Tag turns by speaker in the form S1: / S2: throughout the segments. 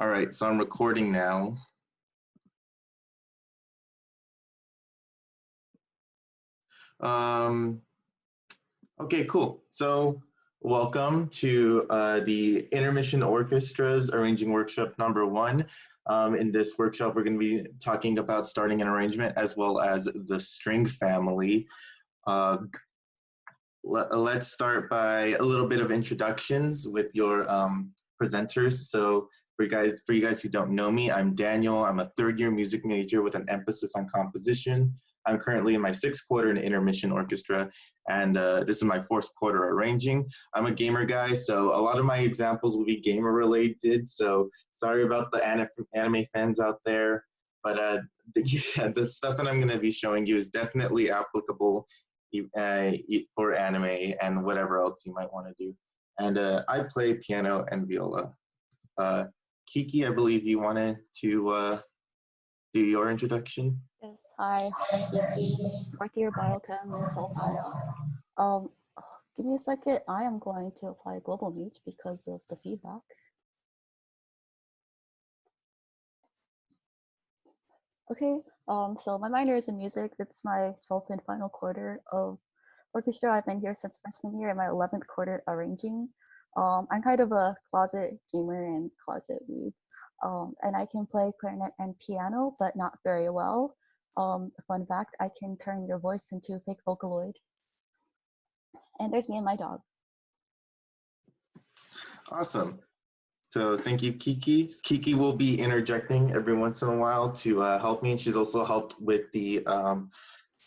S1: All right, so I'm recording now. Okay, cool. So welcome to the Intermission Orchestra's Arranging Workshop number 1. In this workshop, we're going to be talking about starting an arrangement as well as the string family. Let's start by a little bit of introductions with your presenters. So for you guys who don't know me, I'm Daniel. I'm a third-year music major with an emphasis on composition. I'm currently in my 6th quarter in Intermission Orchestra, and this is my 4th quarter arranging. I'm a gamer guy, so a lot of my examples will be gamer related, so sorry about the anime fans out there, but the stuff that I'm going to be showing you is definitely applicable for anime and whatever else you might want to do. And I play piano and viola. Kiki, I believe you wanted to do your introduction.
S2: Yes, hi, I'm Kiki, 4th-year biochem in Salsa. Give me a second. I am going to apply global mute because of the feedback. Okay, so my minor is in music. It's my 12th and final quarter of orchestra. I've been here since freshman year in my 11th quarter arranging. I'm kind of a closet gamer and closet weeb. And I can play clarinet and piano, but not very well. Fun fact, I can turn your voice into a fake Vocaloid. And there's me and my dog.
S1: Awesome. So thank you, Kiki. Kiki will be interjecting every once in a while to help me. And she's also helped with the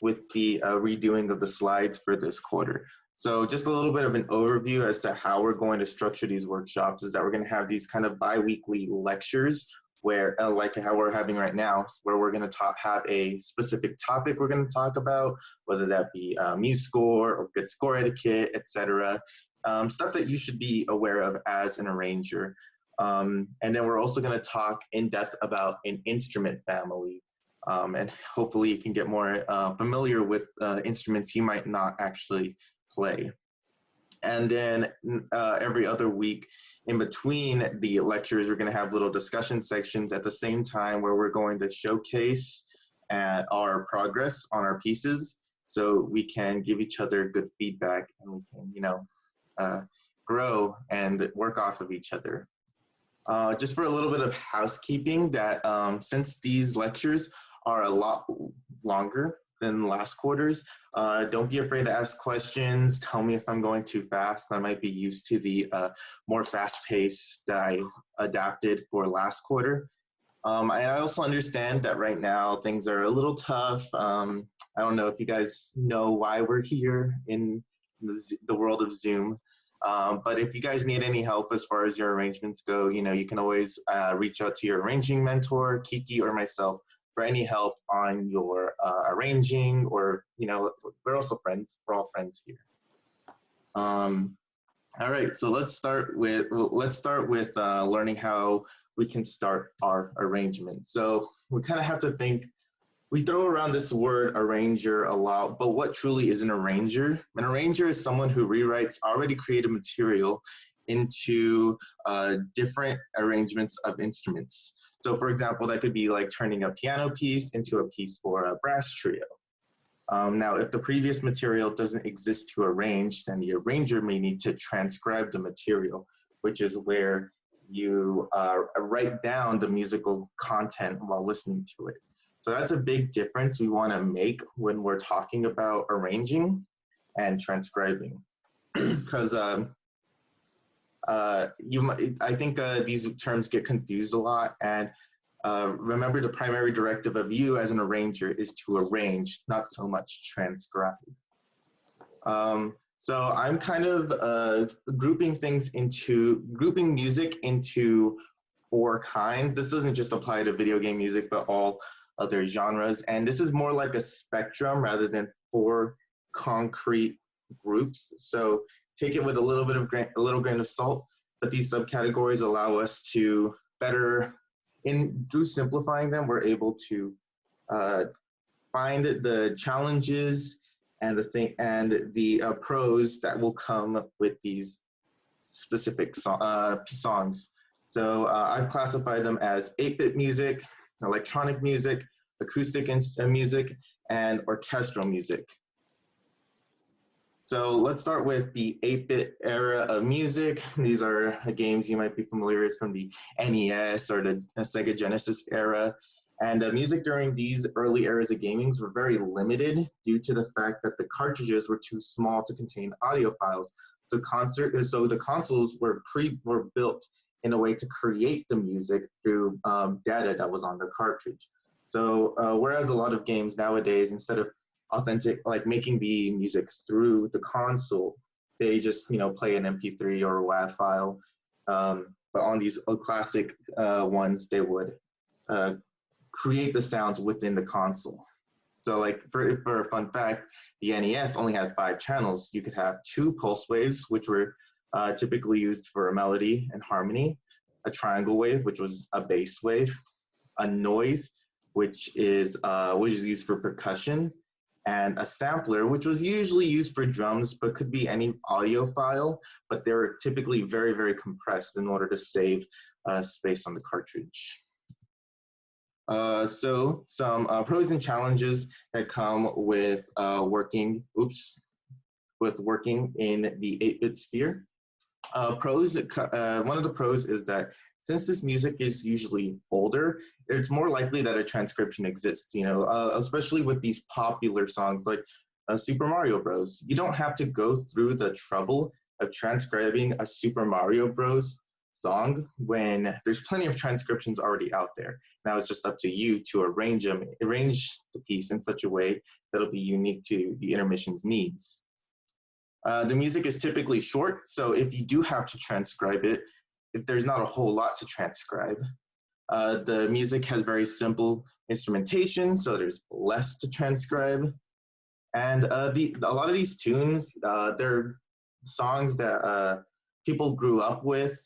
S1: redoing of the slides for this quarter. So just a little bit of an overview as to how we're going to structure these workshops is that we're going to have these kind of bi-weekly lectures where, like how we're having right now, where we're going to have a specific topic we're going to talk about, whether that be muse score or good score etiquette, etc. Stuff that you should be aware of as an arranger. And then we're also going to talk in depth about an instrument family. And hopefully you can get more familiar with instruments you might not actually play. And then every other week in between the lectures, we're going to have little discussion sections at the same time where we're going to showcase our progress on our pieces so we can give each other good feedback and we can, grow and work off of each other. Just for a little bit of housekeeping that since these lectures are a lot longer than last quarters, don't be afraid to ask questions. Tell me if I'm going too fast. I might be used to the more fast pace that I adapted for last quarter. I also understand that right now things are a little tough. I don't know if you guys know why we're here in the world of Zoom. But if you guys need any help as far as your arrangements go, you can always reach out to your arranging mentor, Kiki, or myself for any help on your arranging, or, we're also friends. We're all friends here. All right, so let's start with learning how we can start our arrangement. So we kind of have to think. We throw around this word arranger a lot, but what truly is an arranger? An arranger is someone who rewrites already created material into different arrangements of instruments. So for example, that could be like turning a piano piece into a piece for a brass trio. Now, if the previous material doesn't exist to arrange, then the arranger may need to transcribe the material, which is where you write down the musical content while listening to it. So that's a big difference we want to make when we're talking about arranging and transcribing, because I think these terms get confused a lot. And remember, the primary directive of you as an arranger is to arrange, not so much transcribe. So I'm kind of grouping music into 4 kinds. This doesn't just apply to video game music, but all other genres. And this is more like a spectrum rather than 4 concrete groups. So take it with a little grain of salt, but these subcategories allow us to better, through simplifying them, we're able to find the challenges and the pros that will come with these specific songs. So I've classified them as 8-bit music, electronic music, acoustic music, and orchestral music. So let's start with the 8-bit era of music. These are games you might be familiar with from the NES or the Sega Genesis era. And music during these early eras of gaming were very limited due to the fact that the cartridges were too small to contain audio files. So the consoles were built in a way to create the music through data that was on the cartridge. So whereas a lot of games nowadays, instead of like making the music through the console, they just play an MP3 or a WAV file. But on these classic ones, they would create the sounds within the console. So like for a fun fact, the NES only had 5 channels. You could have 2 pulse waves, which were typically used for a melody and harmony, a triangle wave, which was a bass wave, a noise, which is used for percussion, and a sampler, which was usually used for drums, but could be any audio file, but they're typically very, very compressed in order to save space on the cartridge. So some pros and challenges that come with working in the 8-bit sphere. One of the pros is that since this music is usually older, it's more likely that a transcription exists, especially with these popular songs like Super Mario Bros. You don't have to go through the trouble of transcribing a Super Mario Bros. Song when there's plenty of transcriptions already out there. Now it's just up to you to arrange the piece in such a way that'll be unique to the intermission's needs. The music is typically short, so if you do have to transcribe it, if there's not a whole lot to transcribe. The music has very simple instrumentation, so there's less to transcribe. And a lot of these tunes, they're songs that people grew up with,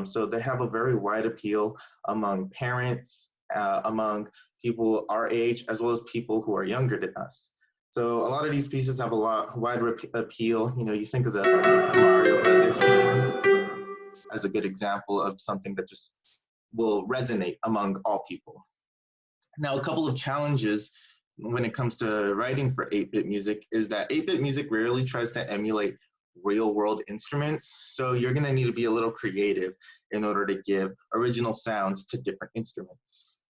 S1: so they have a very wide appeal among parents, among people our age, as well as people who are younger than us. So a lot of these pieces have a wider appeal. You think of the Mario Brothers theme as a good example of something that just will resonate among all people. Now, a couple of challenges when it comes to writing for 8-bit music is that 8-bit music rarely tries to emulate real-world instruments, so you're going to need to be a little creative in order to give original sounds to different instruments.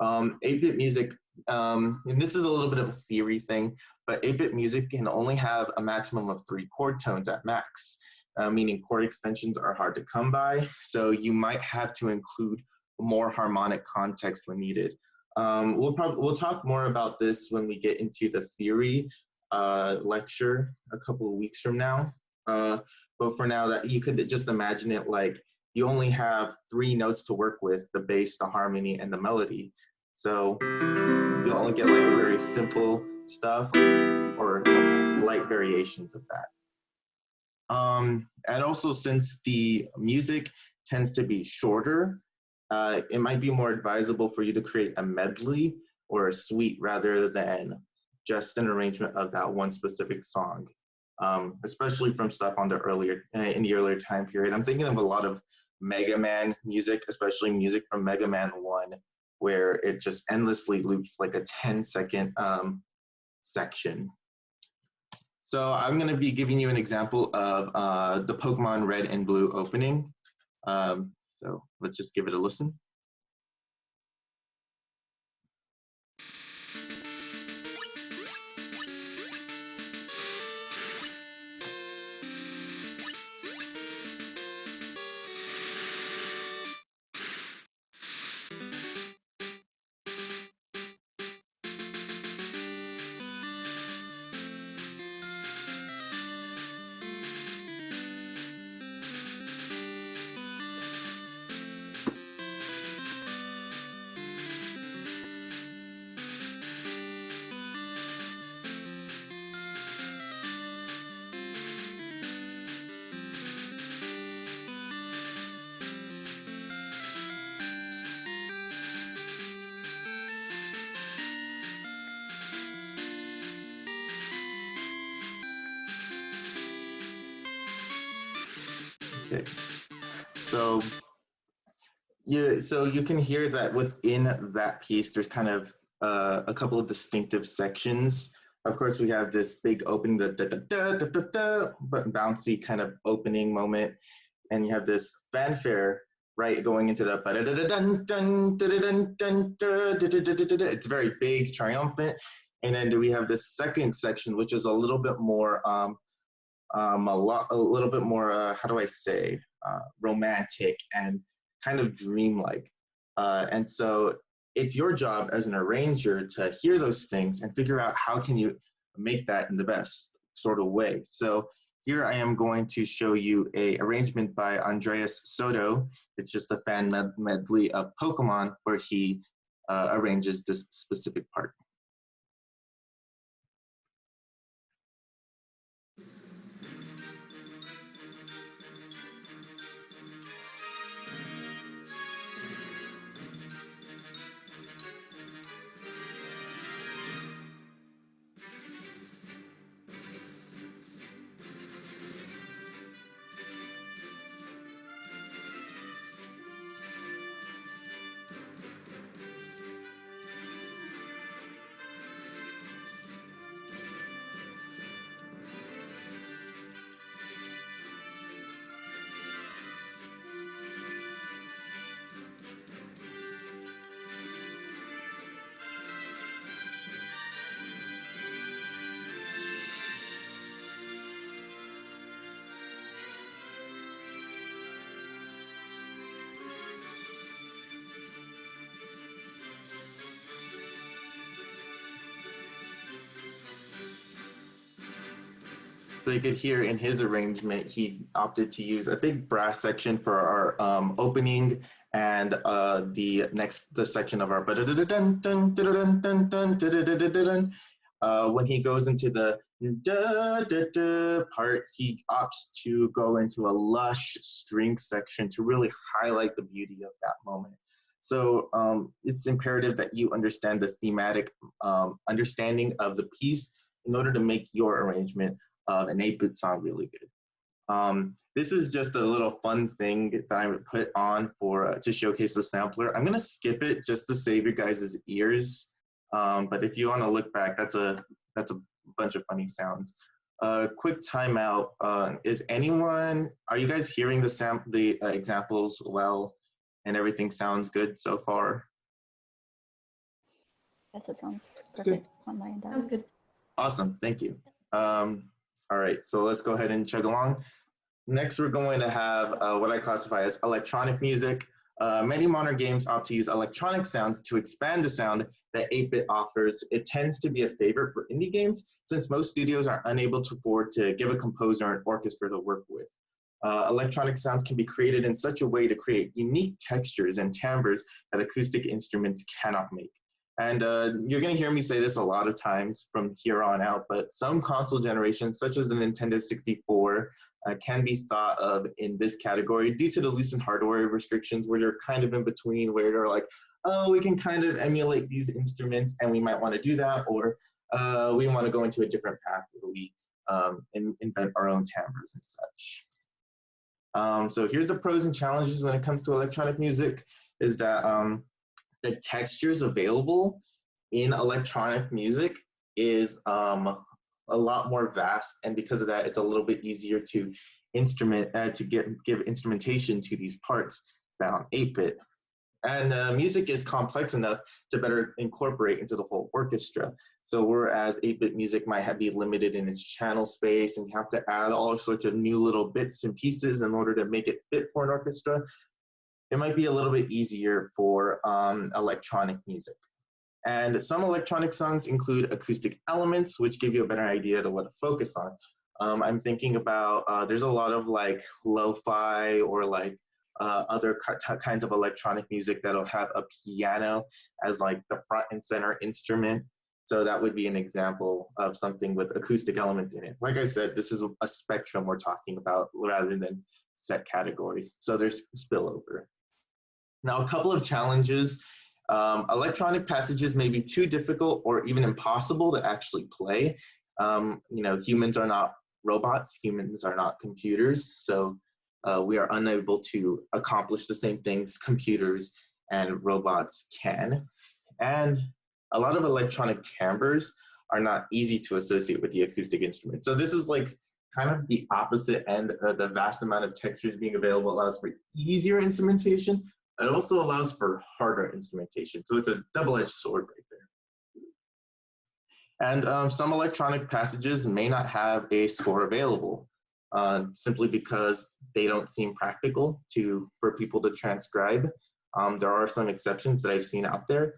S1: 8-bit music, and this is a little bit of a theory thing, but 8-bit music can only have a maximum of 3 chord tones at max, meaning chord extensions are hard to come by, so you might have to include more harmonic context when needed. We'll talk more about this when we get into the theory lecture a couple of weeks from now. But for now, that you could just imagine it like you only have 3 notes to work with: the bass, the harmony, and the melody. So you'll only get like very simple stuff or slight variations of that. And also, since the music tends to be shorter, it might be more advisable for you to create a medley or a suite rather than just an arrangement of that one specific song, especially from stuff on in the earlier time period. I'm thinking of a lot of Mega Man music, especially music from Mega Man 1, where it just endlessly loops like a 10-second section. So I'm going to be giving you an example of the Pokemon Red and Blue opening. So let's just give it a listen. Okay, so Yeah, so you can hear that within that piece, there's kind of a couple of distinctive sections. Of course, we have this big opening, the da da da da da da, but bouncy kind of opening moment, and you have this fanfare, right, going into the ba da da da dun dun da da dun dun da da da da da da. It's very big, triumphant, and then we have this second section, which is a little bit more a little bit more, how do I say, romantic and kind of dreamlike. And so it's your job as an arranger to hear those things and figure out how can you make that in the best sort of way. So here I am going to show you a arrangement by Andreas Soto. It's just a fan medley of Pokemon where he arranges this specific part. So you could hear in his arrangement, he opted to use a big brass section for our opening and the section of our when he goes into the part, he opts to go into a lush string section to really highlight the beauty of that moment. So it's imperative that you understand the thematic understanding of the piece in order to make your arrangement an 8-bit song really good. This is just a little fun thing that I would put on for to showcase the sampler. I'm gonna skip it just to save your guys' ears. But if you want to look back, that's a bunch of funny sounds. Quick timeout. Are you guys hearing the examples well, and everything sounds good so far?
S2: Yes, it sounds perfect on my end.
S3: Sounds good.
S1: Awesome, thank you. All right, so let's go ahead and chug along. Next, we're going to have what I classify as electronic music. Many modern games opt to use electronic sounds to expand the sound that 8-bit offers. It tends to be a favorite for indie games since most studios are unable to afford to give a composer an orchestra to work with. Electronic sounds can be created in such a way to create unique textures and timbres that acoustic instruments cannot make. And you're going to hear me say this a lot of times from here on out, but some console generations, such as the Nintendo 64, can be thought of in this category due to the loosened hardware restrictions where they're kind of in between, where they're like, oh, we can kind of emulate these instruments and we might want to do that, or we want to go into a different path where we invent our own timbres and such. So here's the pros and challenges when it comes to electronic music, is that the textures available in electronic music is a lot more vast, and because of that, it's a little bit easier to give instrumentation to these parts than on 8-bit. And music is complex enough to better incorporate into the whole orchestra. So whereas 8-bit music might be limited in its channel space and you have to add all sorts of new little bits and pieces in order to make it fit for an orchestra, it might be a little bit easier for electronic music. And some electronic songs include acoustic elements, which give you a better idea to what to focus on. I'm thinking about, there's a lot of like lo-fi or like other kinds of electronic music that'll have a piano as like the front and center instrument. So that would be an example of something with acoustic elements in it. Like I said, this is a spectrum we're talking about rather than set categories. So there's spillover. Now, a couple of challenges. Electronic passages may be too difficult or even impossible to actually play. Humans are not robots. Humans are not computers. So we are unable to accomplish the same things computers and robots can. And a lot of electronic timbres are not easy to associate with the acoustic instrument. So this is like kind of the opposite end. The vast amount of textures being available allows for easier instrumentation. It also allows for harder instrumentation. So it's a double-edged sword right there. And some electronic passages may not have a score available, simply because they don't seem practical for people to transcribe. There are some exceptions that I've seen out there,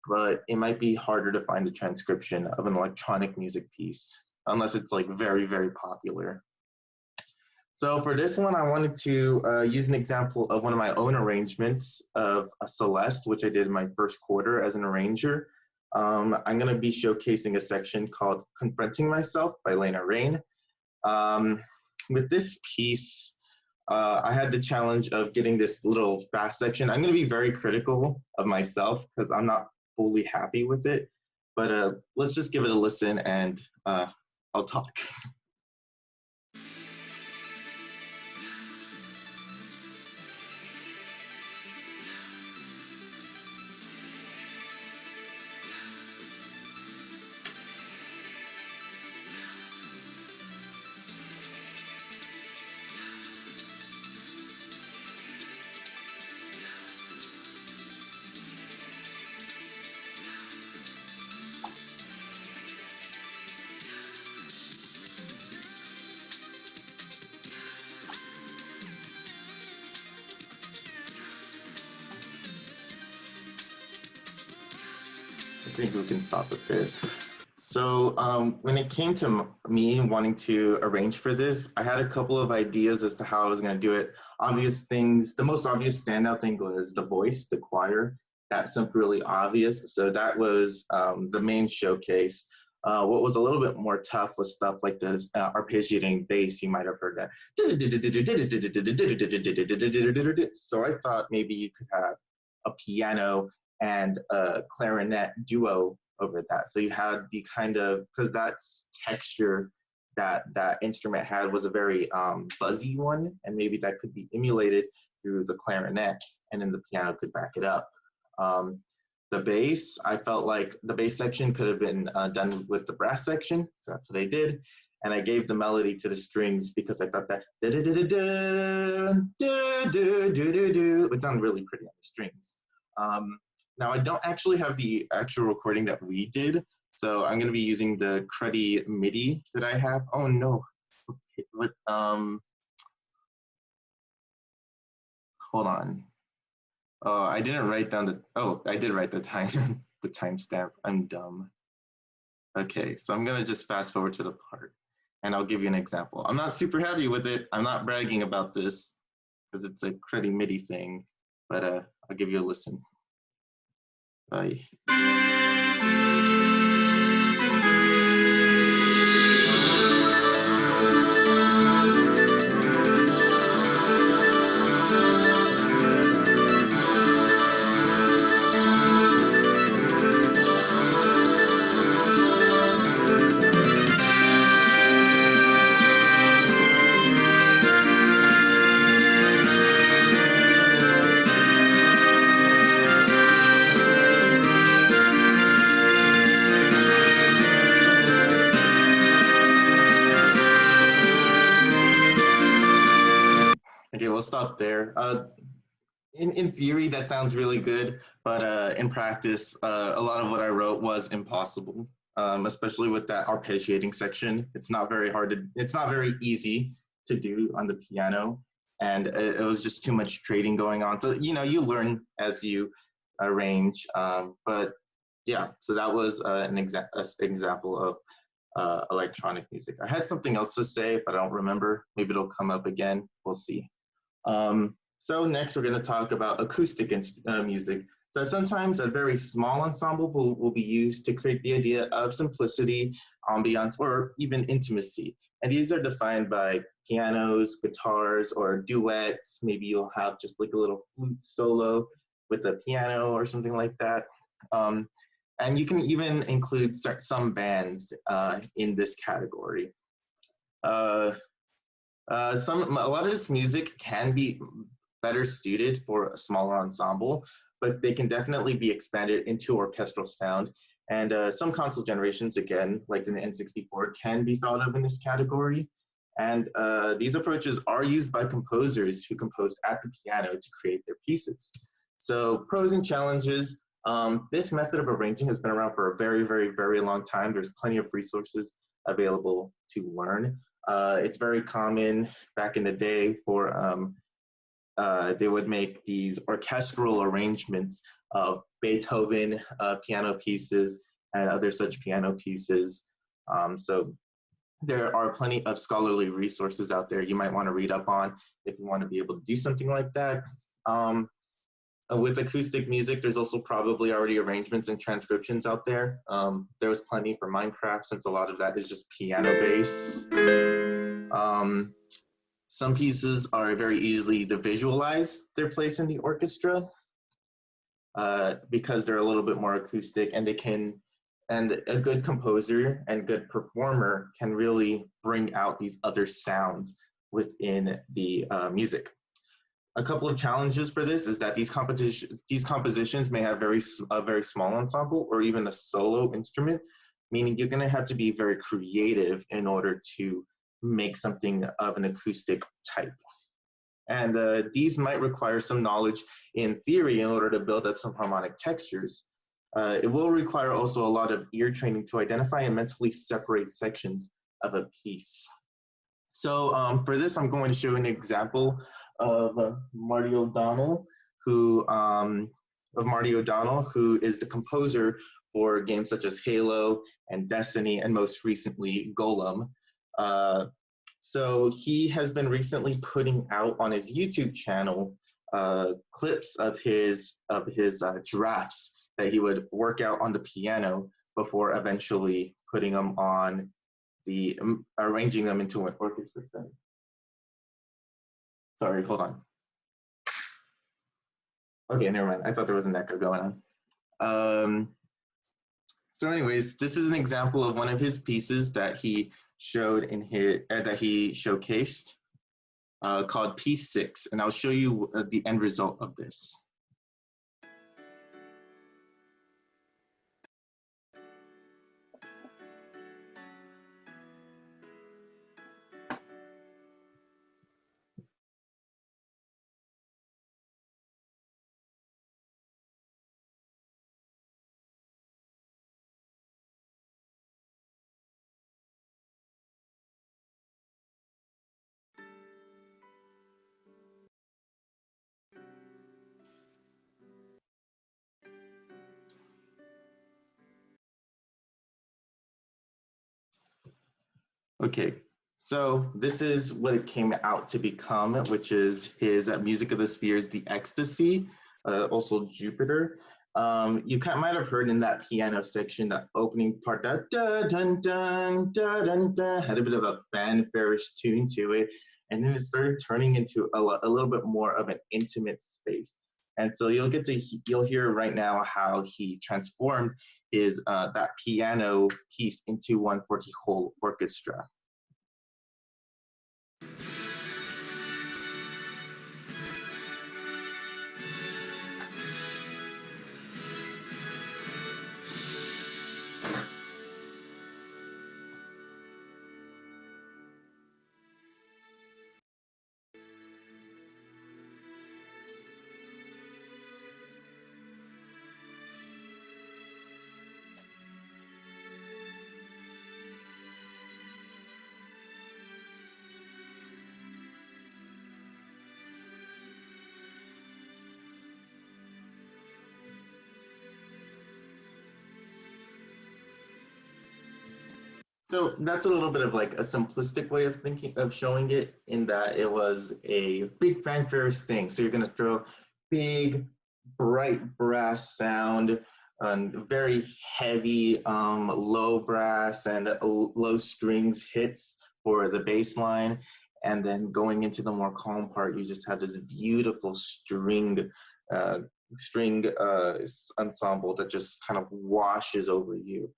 S1: but it might be harder to find a transcription of an electronic music piece, unless it's like very, very popular. So for this one, I wanted to use an example of one of my own arrangements of a Celeste, which I did in my first quarter as an arranger. I'm going to be showcasing a section called Confronting Myself by Lena Raine. With this piece, I had the challenge of getting this little fast section. I'm going to be very critical of myself because I'm not fully happy with it, but let's just give it a listen and I'll talk. I think we can stop it there. So when it came to me wanting to arrange for this, I had a couple of ideas as to how I was going to do it. Obvious things, the most obvious standout thing was the voice, the choir. That seemed really obvious. So that was the main showcase. What was a little bit more tough was stuff like this arpeggiating bass. You might have heard that. So I thought maybe you could have a piano and a clarinet duo over that. So you had the kind of, because that's texture that that instrument had was a very fuzzy one, and maybe that could be emulated through the clarinet, and then the piano could back it up. The bass, I felt like the bass section could have been done with the brass section, so that's what I did. And I gave the melody to the strings because I thought that would sound really pretty on the strings. Now, I don't actually have the actual recording that we did, so I'm going to be using the cruddy MIDI that I have. Oh, no. Okay, what, hold on. Oh, I didn't write down the, oh, I did write the time, the timestamp. I'm dumb. Okay, so I'm going to just fast forward to the part, and I'll give you an example. I'm not super happy with it. I'm not bragging about this because it's a cruddy MIDI thing, but I'll give you a listen. Bye. Okay, we'll stop there. In theory, that sounds really good, but in practice, a lot of what I wrote was impossible, especially with that arpeggiating section. It's not very hard to, it's not very easy to do on the piano, and it was just too much trading going on. So, you know, you learn as you arrange, but yeah, so that was an example of electronic music. I had something else to say, but I don't remember. Maybe it'll come up again. We'll see. So next we're going to talk about acoustic music. So sometimes a very small ensemble will be used to create the idea of simplicity, ambiance, or even intimacy. And these are defined by pianos, guitars, or duets. Maybe you'll have just like a little flute solo with a piano or something like that. And you can even include some bands in this category. A lot of this music can be better suited for a smaller ensemble, but they can definitely be expanded into orchestral sound. And some console generations, again, like in the N64, can be thought of in this category. And these approaches are used by composers who composed at the piano to create their pieces. So pros and challenges. This method of arranging has been around for a very, very, very long time. There's plenty of resources available to learn. It's very common back in the day for they would make these orchestral arrangements of Beethoven piano pieces and other such piano pieces. So there are plenty of scholarly resources out there you might want to read up on if you want to be able to do something like that. With acoustic music, there's also probably already arrangements and transcriptions out there. There was plenty for Minecraft since a lot of that is just piano bass. Some pieces are very easily to visualize their place in the orchestra because they're a little bit more acoustic, and and a good composer and good performer can really bring out these other sounds within the music. A couple of challenges for this is that these compositions may have a very small ensemble or even a solo instrument, meaning you're going to have to be very creative in order to make something of an acoustic type. And these might require some knowledge in theory in order to build up some harmonic textures. It will require also a lot of ear training to identify and mentally separate sections of a piece. So for this, I'm going to show an example of Marty O'Donnell, who is the composer for games such as Halo and Destiny, and most recently Golem. So he has been recently putting out on his YouTube channel clips of his drafts that he would work out on the piano before eventually putting them on arranging them into an orchestra setting. Sorry, hold on. Okay, never mind. I thought there was an echo going on. So anyways, this is an example of one of his pieces that he showed in his that he showcased called Piece 6, and I'll show you the end result of this. Okay, so this is what it came out to become, which is his Music of the Spheres, The Ecstasy, also Jupiter. You might have heard in that piano section, that opening part, that da dun dun da dun da, had a bit of a fanfare-ish tune to it, and then it started turning into a little bit more of an intimate space. And so you'll hear right now how he transformed his that piano piece into one for the whole orchestra. So that's a little bit of like a simplistic way of showing it, in that it was a big fanfare thing. So you're gonna throw big, bright brass sound and very heavy low brass and low strings hits for the bass line. And then going into the more calm part, you just have this beautiful string ensemble that just kind of washes over you.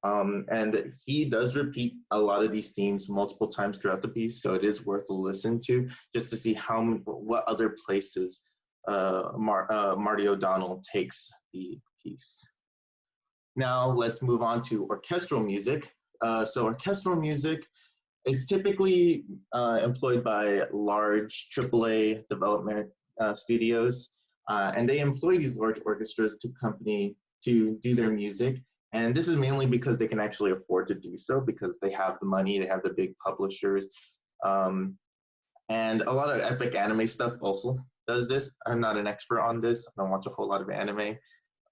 S1: And he does repeat a lot of these themes multiple times throughout the piece, so it is worth a listen to just to see what other places Marty O'Donnell takes the piece. Now let's move on to orchestral music. So orchestral music is typically employed by large AAA development studios, and they employ these large orchestras to do their music. And this is mainly because they can actually afford to do so because they have the money, they have the big publishers. And a lot of epic anime stuff also does this. I'm not an expert on this. I don't watch a whole lot of anime.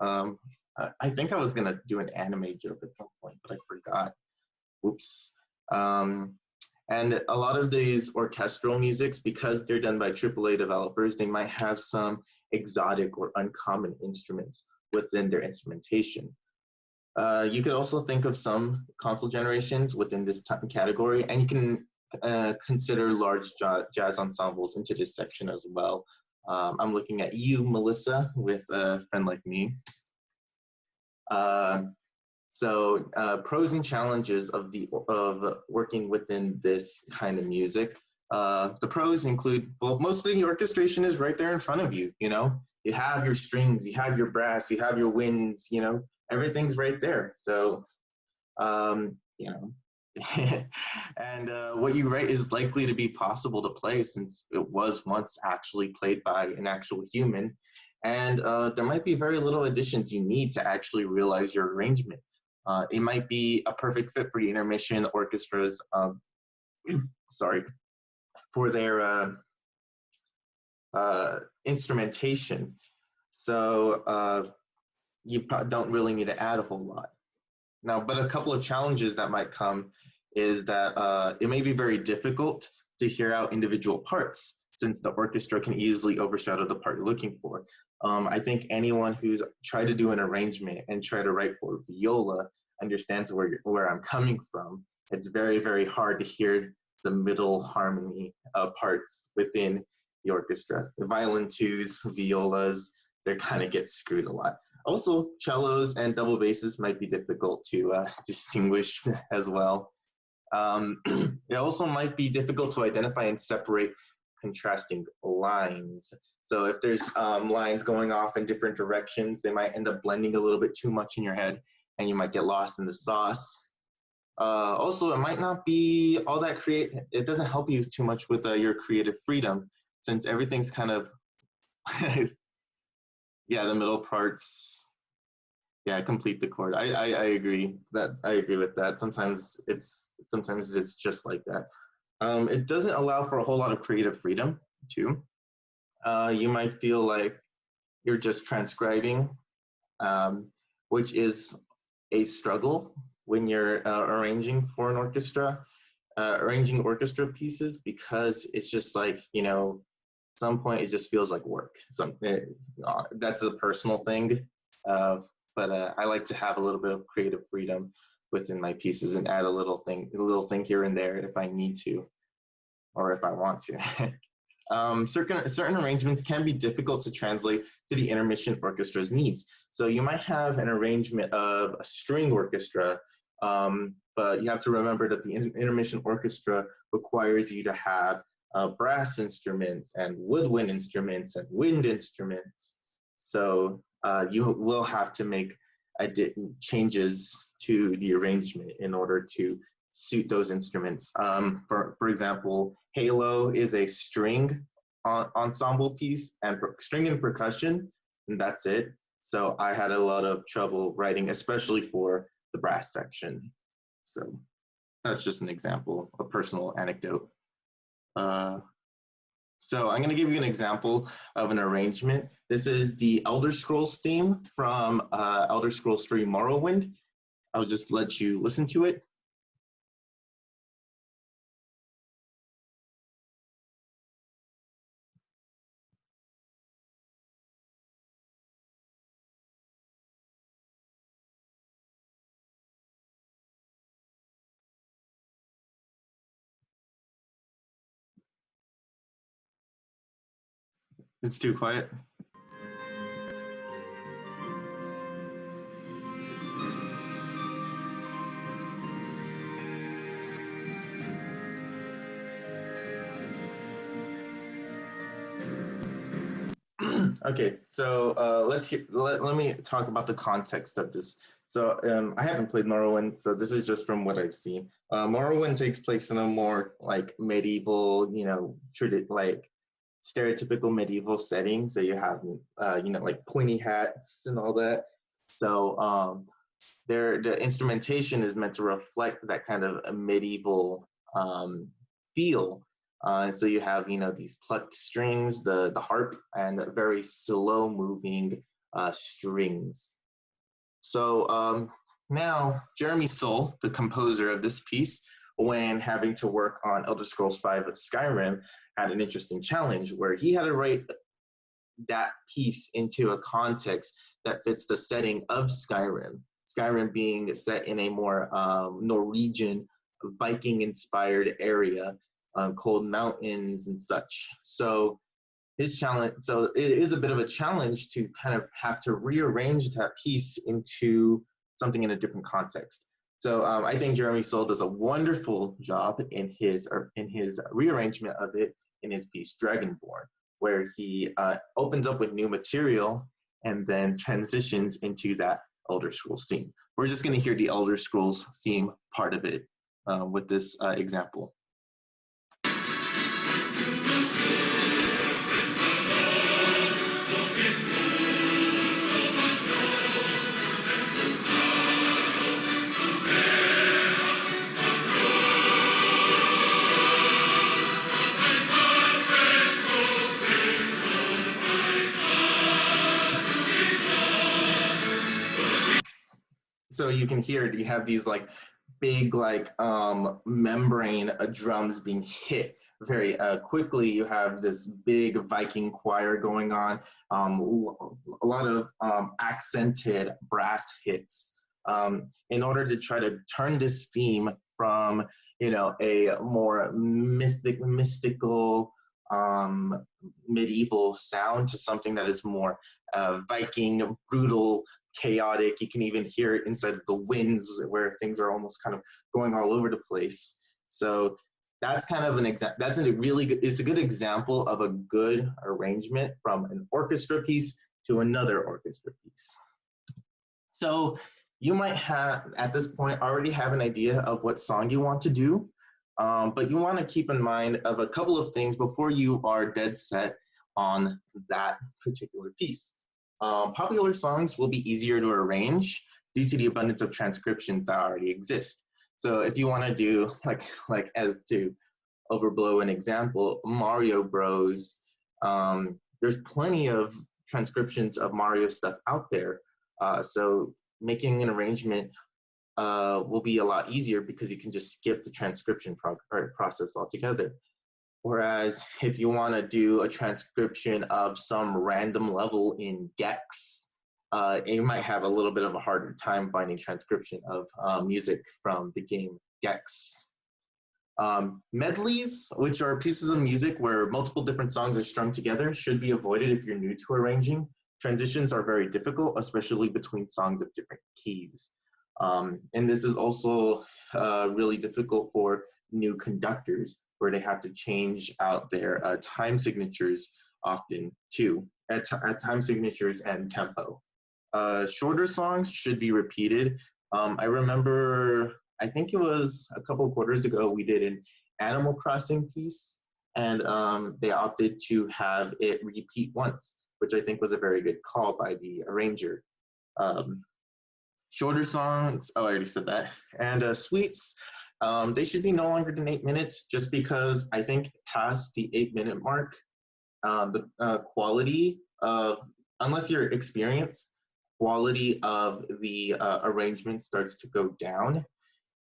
S1: I think I was gonna do an anime joke at some point, but I forgot. Oops. And a lot of these orchestral musics, because they're done by AAA developers, they might have some exotic or uncommon instruments within their instrumentation. You could also think of some console generations within this category, and you can consider large jazz ensembles into this section as well. I'm looking at you, Melissa, with a friend like me. Pros and challenges of working within this kind of music. The pros include, well, most of the orchestration is right there in front of you. You know, you have your strings, you have your brass, you have your winds. You know, everything's right there. So, you know, and what you write is likely to be possible to play since it was once actually played by an actual human. And there might be very little additions you need to actually realize your arrangement. It might be a perfect fit for the intermission orchestras, sorry, for their instrumentation. So you don't really need to add a whole lot. Now, but a couple of challenges that might come is that it may be very difficult to hear out individual parts since the orchestra can easily overshadow the part you're looking for. I think anyone who's tried to do an arrangement and try to write for viola understands where I'm coming from. It's very, very hard to hear the middle harmony parts within the orchestra. The violin twos, violas, they kind of get screwed a lot. Also, cellos and double basses might be difficult to distinguish as well. It also might be difficult to identify and separate contrasting lines. So if there's lines going off in different directions, they might end up blending a little bit too much in your head and you might get lost in the sauce. Also, it might not be all that it doesn't help you too much with your creative freedom since everything's kind of, yeah, the middle parts, yeah, complete the chord. I agree with that. Sometimes it's just like that. It doesn't allow for a whole lot of creative freedom too. You might feel like you're just transcribing, which is a struggle when you're arranging for an orchestra, arranging orchestra pieces, because it's just like, you know, at some point it just feels like work. That's a personal thing, but I like to have a little bit of creative freedom within my pieces and add a little thing here and there if I need to, or if I want to. Certain arrangements can be difficult to translate to the intermission orchestra's needs. So you might have an arrangement of a string orchestra, but you have to remember that the intermission orchestra requires you to have brass instruments and woodwind instruments and wind instruments. So you will have to make changes to the arrangement in order to suit those instruments. For example, Halo is a string ensemble piece and string and percussion, and that's it. So I had a lot of trouble writing, especially for the brass section. So that's just an example, a personal anecdote. So I'm going to give you an example of an arrangement. This is the Elder Scrolls theme from Elder Scrolls 3 Morrowind. I'll just let you listen to it. It's too quiet. Okay, so let me talk about the context of this. So I haven't played Morrowind, so this is just from what I've seen. Morrowind takes place in a more like medieval, like stereotypical medieval setting. So you have, like pointy hats and all that. So the instrumentation is meant to reflect that kind of a medieval feel. So you have, these plucked strings, the harp, and very slow moving strings. So now Jeremy Soule, the composer of this piece, when having to work on Elder Scrolls V Skyrim, had an interesting challenge where he had to write that piece into a context that fits the setting of Skyrim. Skyrim being set in a more Norwegian, Viking-inspired area, cold mountains and such. So it is a bit of a challenge to kind of have to rearrange that piece into something in a different context. So I think Jeremy Soule does a wonderful job in his rearrangement of it in his piece Dragonborn, where he opens up with new material and then transitions into that Elder Scrolls theme. We're just going to hear the Elder Scrolls theme part of it with this example. So you can hear it, you have these like big like membrane drums being hit very quickly. You have this big Viking choir going on, a lot of accented brass hits in order to try to turn this theme from, a more mystical medieval sound to something that is more Viking, brutal, chaotic. You can even hear it inside of the winds where things are almost kind of going all over the place. So that's kind of that's a really good, it's a good example of a good arrangement from an orchestra piece to another orchestra piece. So you might have, at this point, already have an idea of what song you want to do, but you want to keep in mind of a couple of things before you are dead set on that particular piece. Popular songs will be easier to arrange due to the abundance of transcriptions that already exist. So if you want to do, like as to overblow an example, Mario Bros, there's plenty of transcriptions of Mario stuff out there. So making an arrangement will be a lot easier because you can just skip the transcription process altogether. Whereas if you want to do a transcription of some random level in Gex, you might have a little bit of a harder time finding transcription of music from the game Gex. Medleys, which are pieces of music where multiple different songs are strung together, should be avoided if you're new to arranging. Transitions are very difficult, especially between songs of different keys. And this is also really difficult for new conductors, where they have to change out their time signatures often too, at time signatures and tempo. Shorter songs should be repeated. I remember, I think it was a couple of quarters ago, we did an Animal Crossing piece, and they opted to have it repeat once, which I think was a very good call by the arranger. Shorter songs, oh, I already said that. And suites, they should be no longer than 8 minutes, just because I think past the 8-minute mark, the quality of, unless you're experienced, quality of the arrangement starts to go down,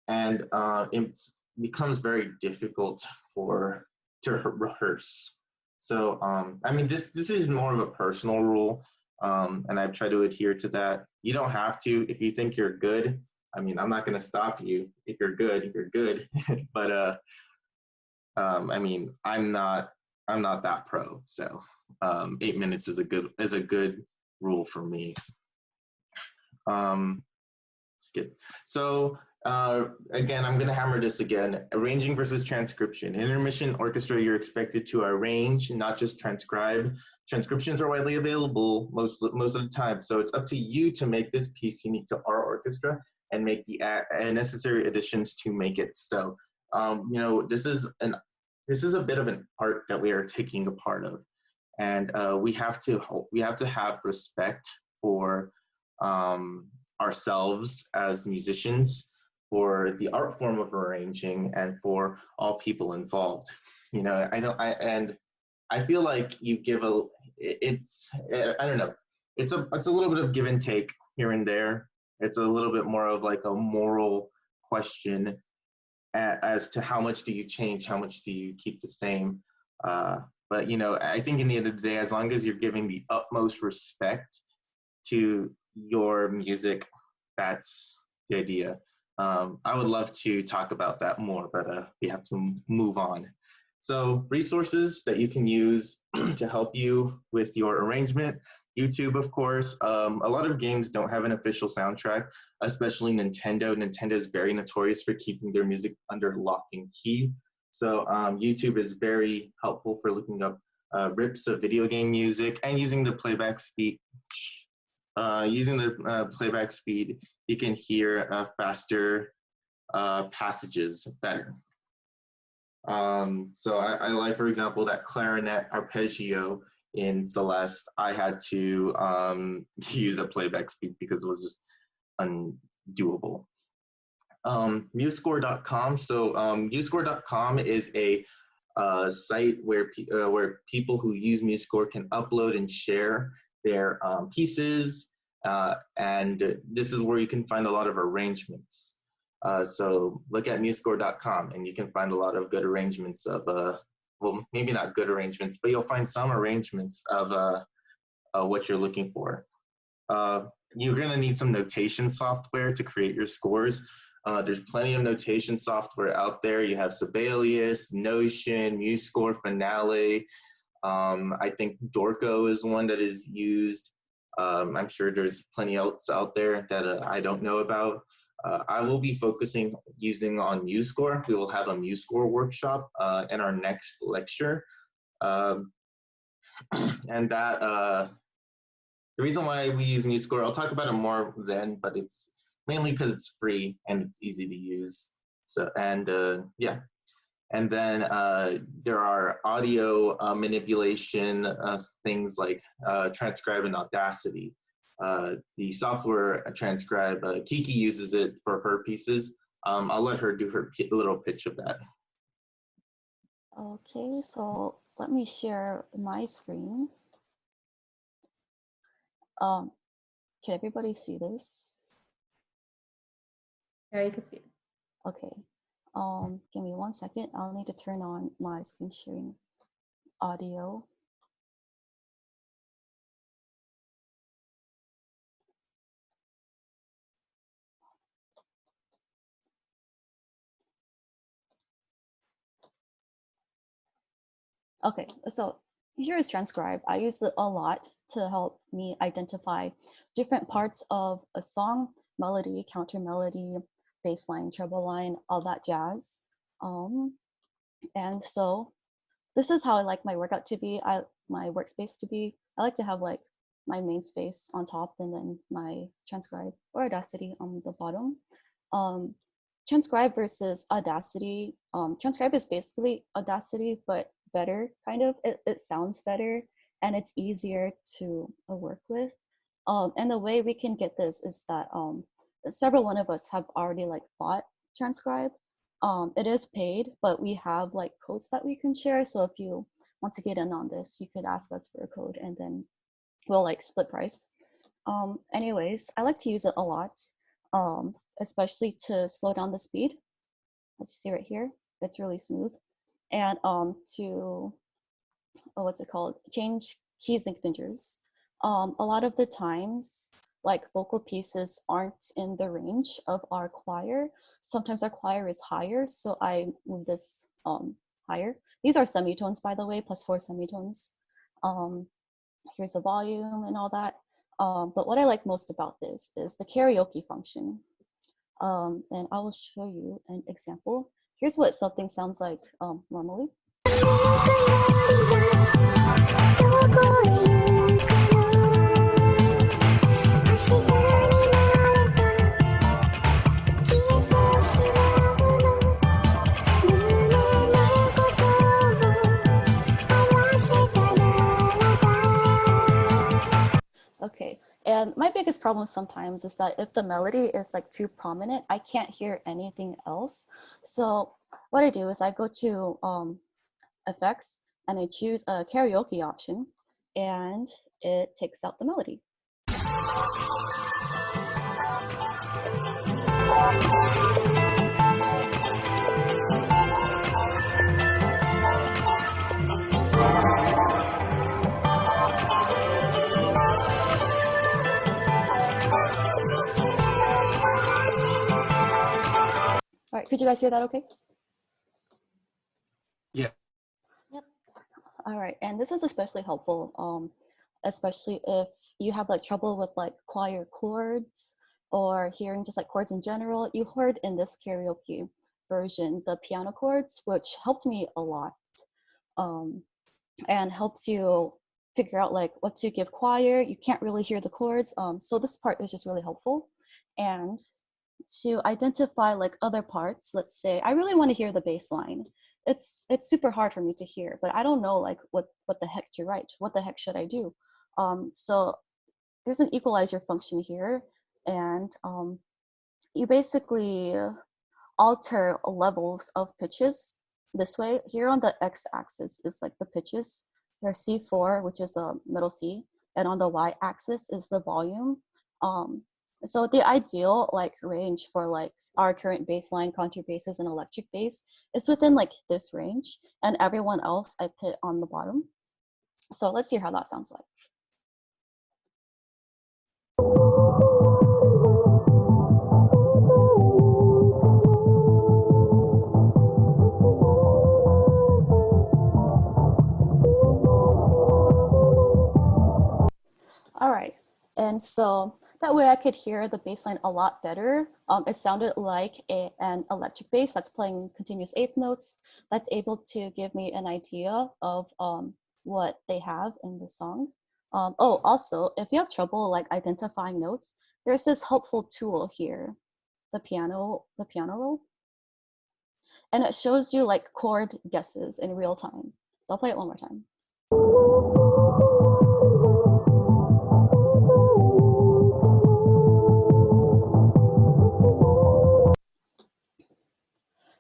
S1: and it becomes very difficult to rehearse. So, I mean, this is more of a personal rule, and I've tried to adhere to that. You don't have to. If you think you're good, I mean, I'm not going to stop you. If you're good, you're good. But I mean, I'm not that pro. So 8 minutes is a good rule for me. Skip. So again, I'm going to hammer this again. Arranging versus transcription. In intermission orchestra, you're expected to arrange, not just transcribe. transcriptions are widely available most of the time. So it's up to you to make this piece unique to our orchestra and make the necessary additions to make it so. You know, this is a bit of an art that we are taking a part of, and we have to have respect for ourselves as musicians, for the art form of arranging, and for all people involved. You know, I feel like you give I don't know, it's a little bit of give and take here and there. It's a little bit more of like a moral question as to how much do you change, how much do you keep the same. But you know, I think in the end of the day, as long as you're giving the utmost respect to your music, that's the idea. I would love to talk about that more, but we have to move on. So resources that you can use to help you with your arrangement. YouTube, of course. A lot of games don't have an official soundtrack, especially Nintendo. Nintendo is very notorious for keeping their music under lock and key. So YouTube is very helpful for looking up rips of video game music and using the playback speed. Playback speed, you can hear faster passages better. So I like, for example, that clarinet arpeggio in Celeste. I had to use the playback speed because it was just undoable. MuseScore.com. So MuseScore.com is a site where people who use MuseScore can upload and share their pieces, and this is where you can find a lot of arrangements. So look at MuseScore.com and you can find a lot of good arrangements of, well, maybe not good arrangements, but you'll find some arrangements of what you're looking for. You're gonna need some notation software to create your scores. There's plenty of notation software out there. You have Sibelius, Notion, MuseScore, Finale. I think Dorco is one that is used. I'm sure there's plenty else out there that I don't know about. I will be focusing using on MuseScore. We will have a MuseScore workshop in our next lecture. And that, the reason why we use MuseScore, I'll talk about it more then, but it's mainly because it's free and it's easy to use. So, and yeah. And then there are audio manipulation things like Transcribe and Audacity. The software Transcribe, Kiki uses it for her pieces. I'll let her do her little pitch of that.
S2: Okay, so let me share my screen. Can everybody see this?
S3: Yeah, you can see it.
S2: Okay. Give me 1 second. I'll need to turn on my screen sharing audio. Okay, so here is Transcribe. I use it a lot to help me identify different parts of a song, melody, counter melody, bass line, treble line, all that jazz. And so this is how I like my workout to be, my workspace to be. I like to have like my main space on top and then my Transcribe or Audacity on the bottom. Transcribe versus Audacity. Transcribe is basically Audacity, but better, kind of. It sounds better and it's easier to work with. And the way we can get this is that several one of us have already like bought Transcribe. It is paid, but we have like codes that we can share. So if you want to get in on this, you could ask us for a code and then we'll like split price. Anyways, I like to use it a lot, especially to slow down the speed. As you see right here, it's really smooth. And to, what's it called? Change key signatures. A lot of the times, like vocal pieces aren't in the range of our choir. Sometimes our choir is higher, so I move this higher. These are semitones, by the way, +4 semitones. Here's the volume and all that. But what I like most about this is the karaoke function. And I will show you an example. Here's what something sounds like normally. Okay, and my biggest problem sometimes is that if the melody is like too prominent, I can't hear anything else. So what I do is I go to effects and I choose a karaoke option and it takes out the melody. All right, could you guys hear that okay?
S1: Yeah.
S2: Yep. All right, and this is especially helpful, especially if you have like trouble with like choir chords or hearing just like chords in general. You heard in this karaoke version the piano chords, which helped me a lot, and helps you figure out like what to give choir. You can't really hear the chords, so this part is just really helpful. And to identify like other parts, let's say I really want to hear the bass line. It's super hard for me to hear, but I don't know like what the heck to write. What the heck should I do? So there's an equalizer function here, and you basically alter levels of pitches this way. Here on the x-axis is like the pitches. There's C4, which is a middle C, and on the y-axis is the volume. So the ideal like range for like our current bass line, contrabasses, and electric bass is within like this range, and everyone else I put on the bottom. So let's hear how that sounds like. All right, and so that way I could hear the bass line a lot better. It sounded like an electric bass that's playing continuous eighth notes, that's able to give me an idea of what they have in the song. Oh, also, if you have trouble like identifying notes, there's this helpful tool here, the piano roll, and it shows you like chord guesses in real time. So I'll play it one more time.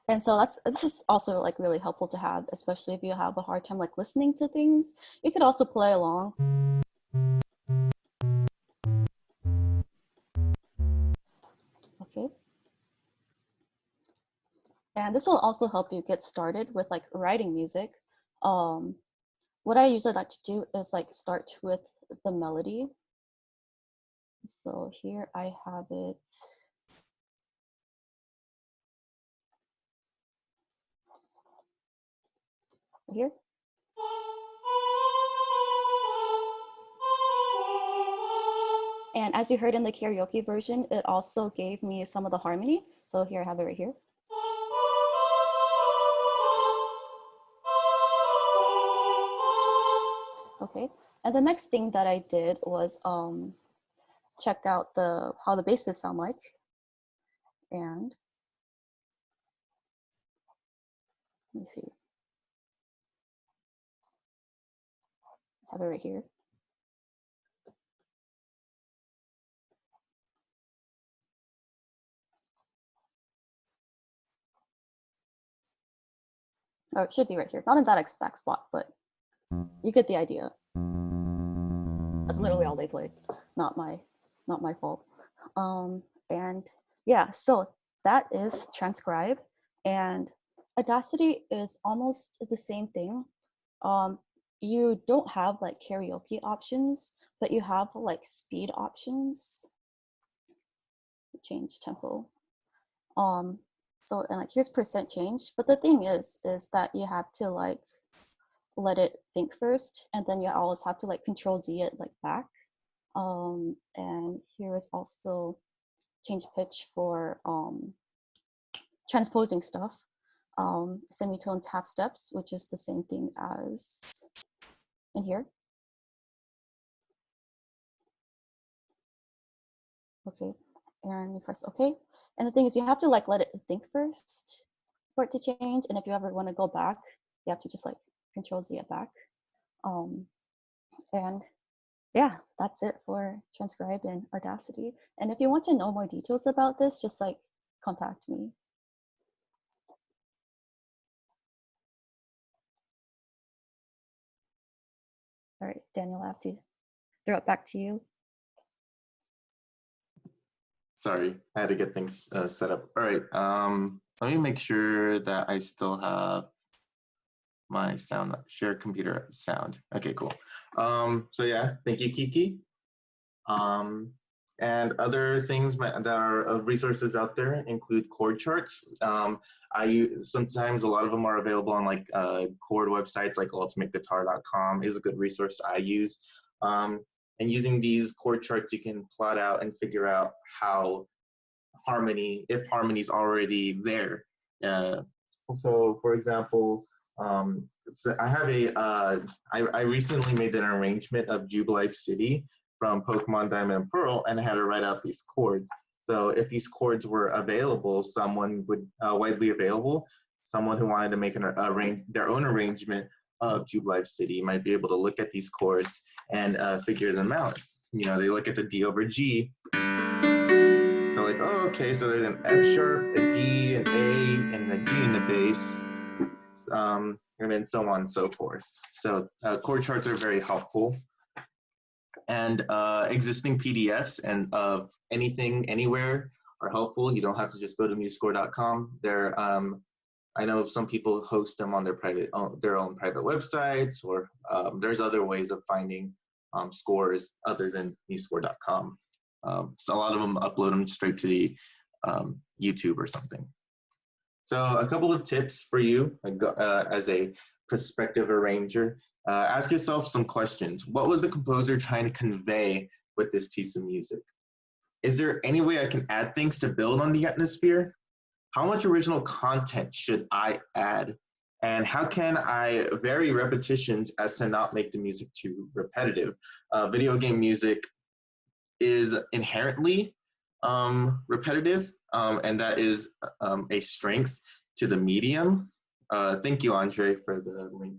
S2: And so this is also like really helpful to have, especially if you have a hard time like listening to things. You could also play along. Okay. And this will also help you get started with like writing music. What I usually like to do is like start with the melody. So here I have it. Here. And as you heard in the karaoke version, it also gave me some of the harmony. So here I have it right here. Okay, and the next thing that I did was check out how the basses sound like. And let me see, I have it right here. Or it should be right here, not in that exact spot, but you get the idea. That's literally all they played, not my fault. And yeah, so that is transcribe, and Audacity is almost the same thing. You don't have like karaoke options, but you have like speed options. Change tempo. So and like here's percent change, but the thing is that you have to like let it think first, and then you always have to like control Z it like back. And here is also change pitch for transposing stuff. semitones half steps, which is the same thing as in here. Okay, and you press OK. And the thing is, you have to like let it think first for it to change. And if you ever want to go back, you have to just like Control Z it back. And yeah, that's it for Transcribe in Audacity. And if you want to know more details about this, just like contact me. All right, Daniel, I have to throw it back to you.
S1: Sorry, I had to get things set up. All right, let me make sure that I still have my sound, share computer sound. Okay, cool. So yeah, thank you, Kiki. And other things that are resources out there include chord charts. I use, sometimes a lot of them are available on like chord websites like ultimateguitar.com is a good resource I use. And using these chord charts, you can plot out and figure out how if harmony's already there. So for example, I have I recently made an arrangement of Jubilife City from Pokemon Diamond and Pearl, and I had to write out these chords. So if these chords were available, someone would widely available, someone who wanted to make their own arrangement of Jubilife City might be able to look at these chords and figure them out. You know, they look at the D over G. They're like, oh, okay, so there's an F sharp, a D, an A, and a G in the bass, and then so on and so forth. So chord charts are very helpful. And existing PDFs and of anything, anywhere are helpful. You don't have to just go to musescore.com. They're, I know some people host them on their own private websites, or there's other ways of finding scores other than musescore.com. So a lot of them upload them straight to the YouTube or something. So a couple of tips for you as a prospective arranger. Ask yourself some questions. What was the composer trying to convey with this piece of music? Is there any way I can add things to build on the atmosphere? How much original content should I add? And how can I vary repetitions as to not make the music too repetitive? Video game music is inherently repetitive, and that is a strength to the medium. Thank you, Andre, for the link.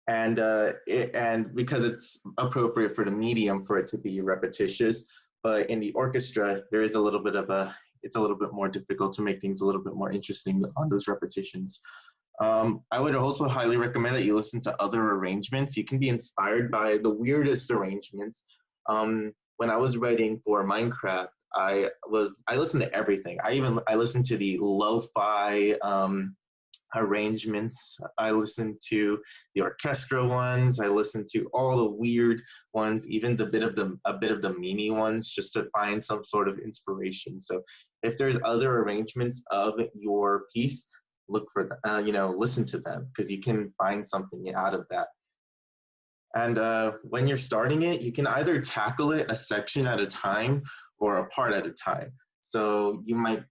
S1: And because it's appropriate for the medium for it to be repetitious, but in the orchestra, there is a little bit of it's a little bit more difficult to make things a little bit more interesting on those repetitions. I would also highly recommend that you listen to other arrangements. You can be inspired by the weirdest arrangements. When I was writing for Minecraft, I listened to everything. I listened to the lo-fi arrangements. I listened to the orchestra ones. I listened to all the weird ones, even a bit of the meme ones, just to find some sort of inspiration. So if there's other arrangements of your piece, look for them, listen to them, because you can find something out of that. And when you're starting it, you can either tackle it a section at a time or a part at a time. So you might,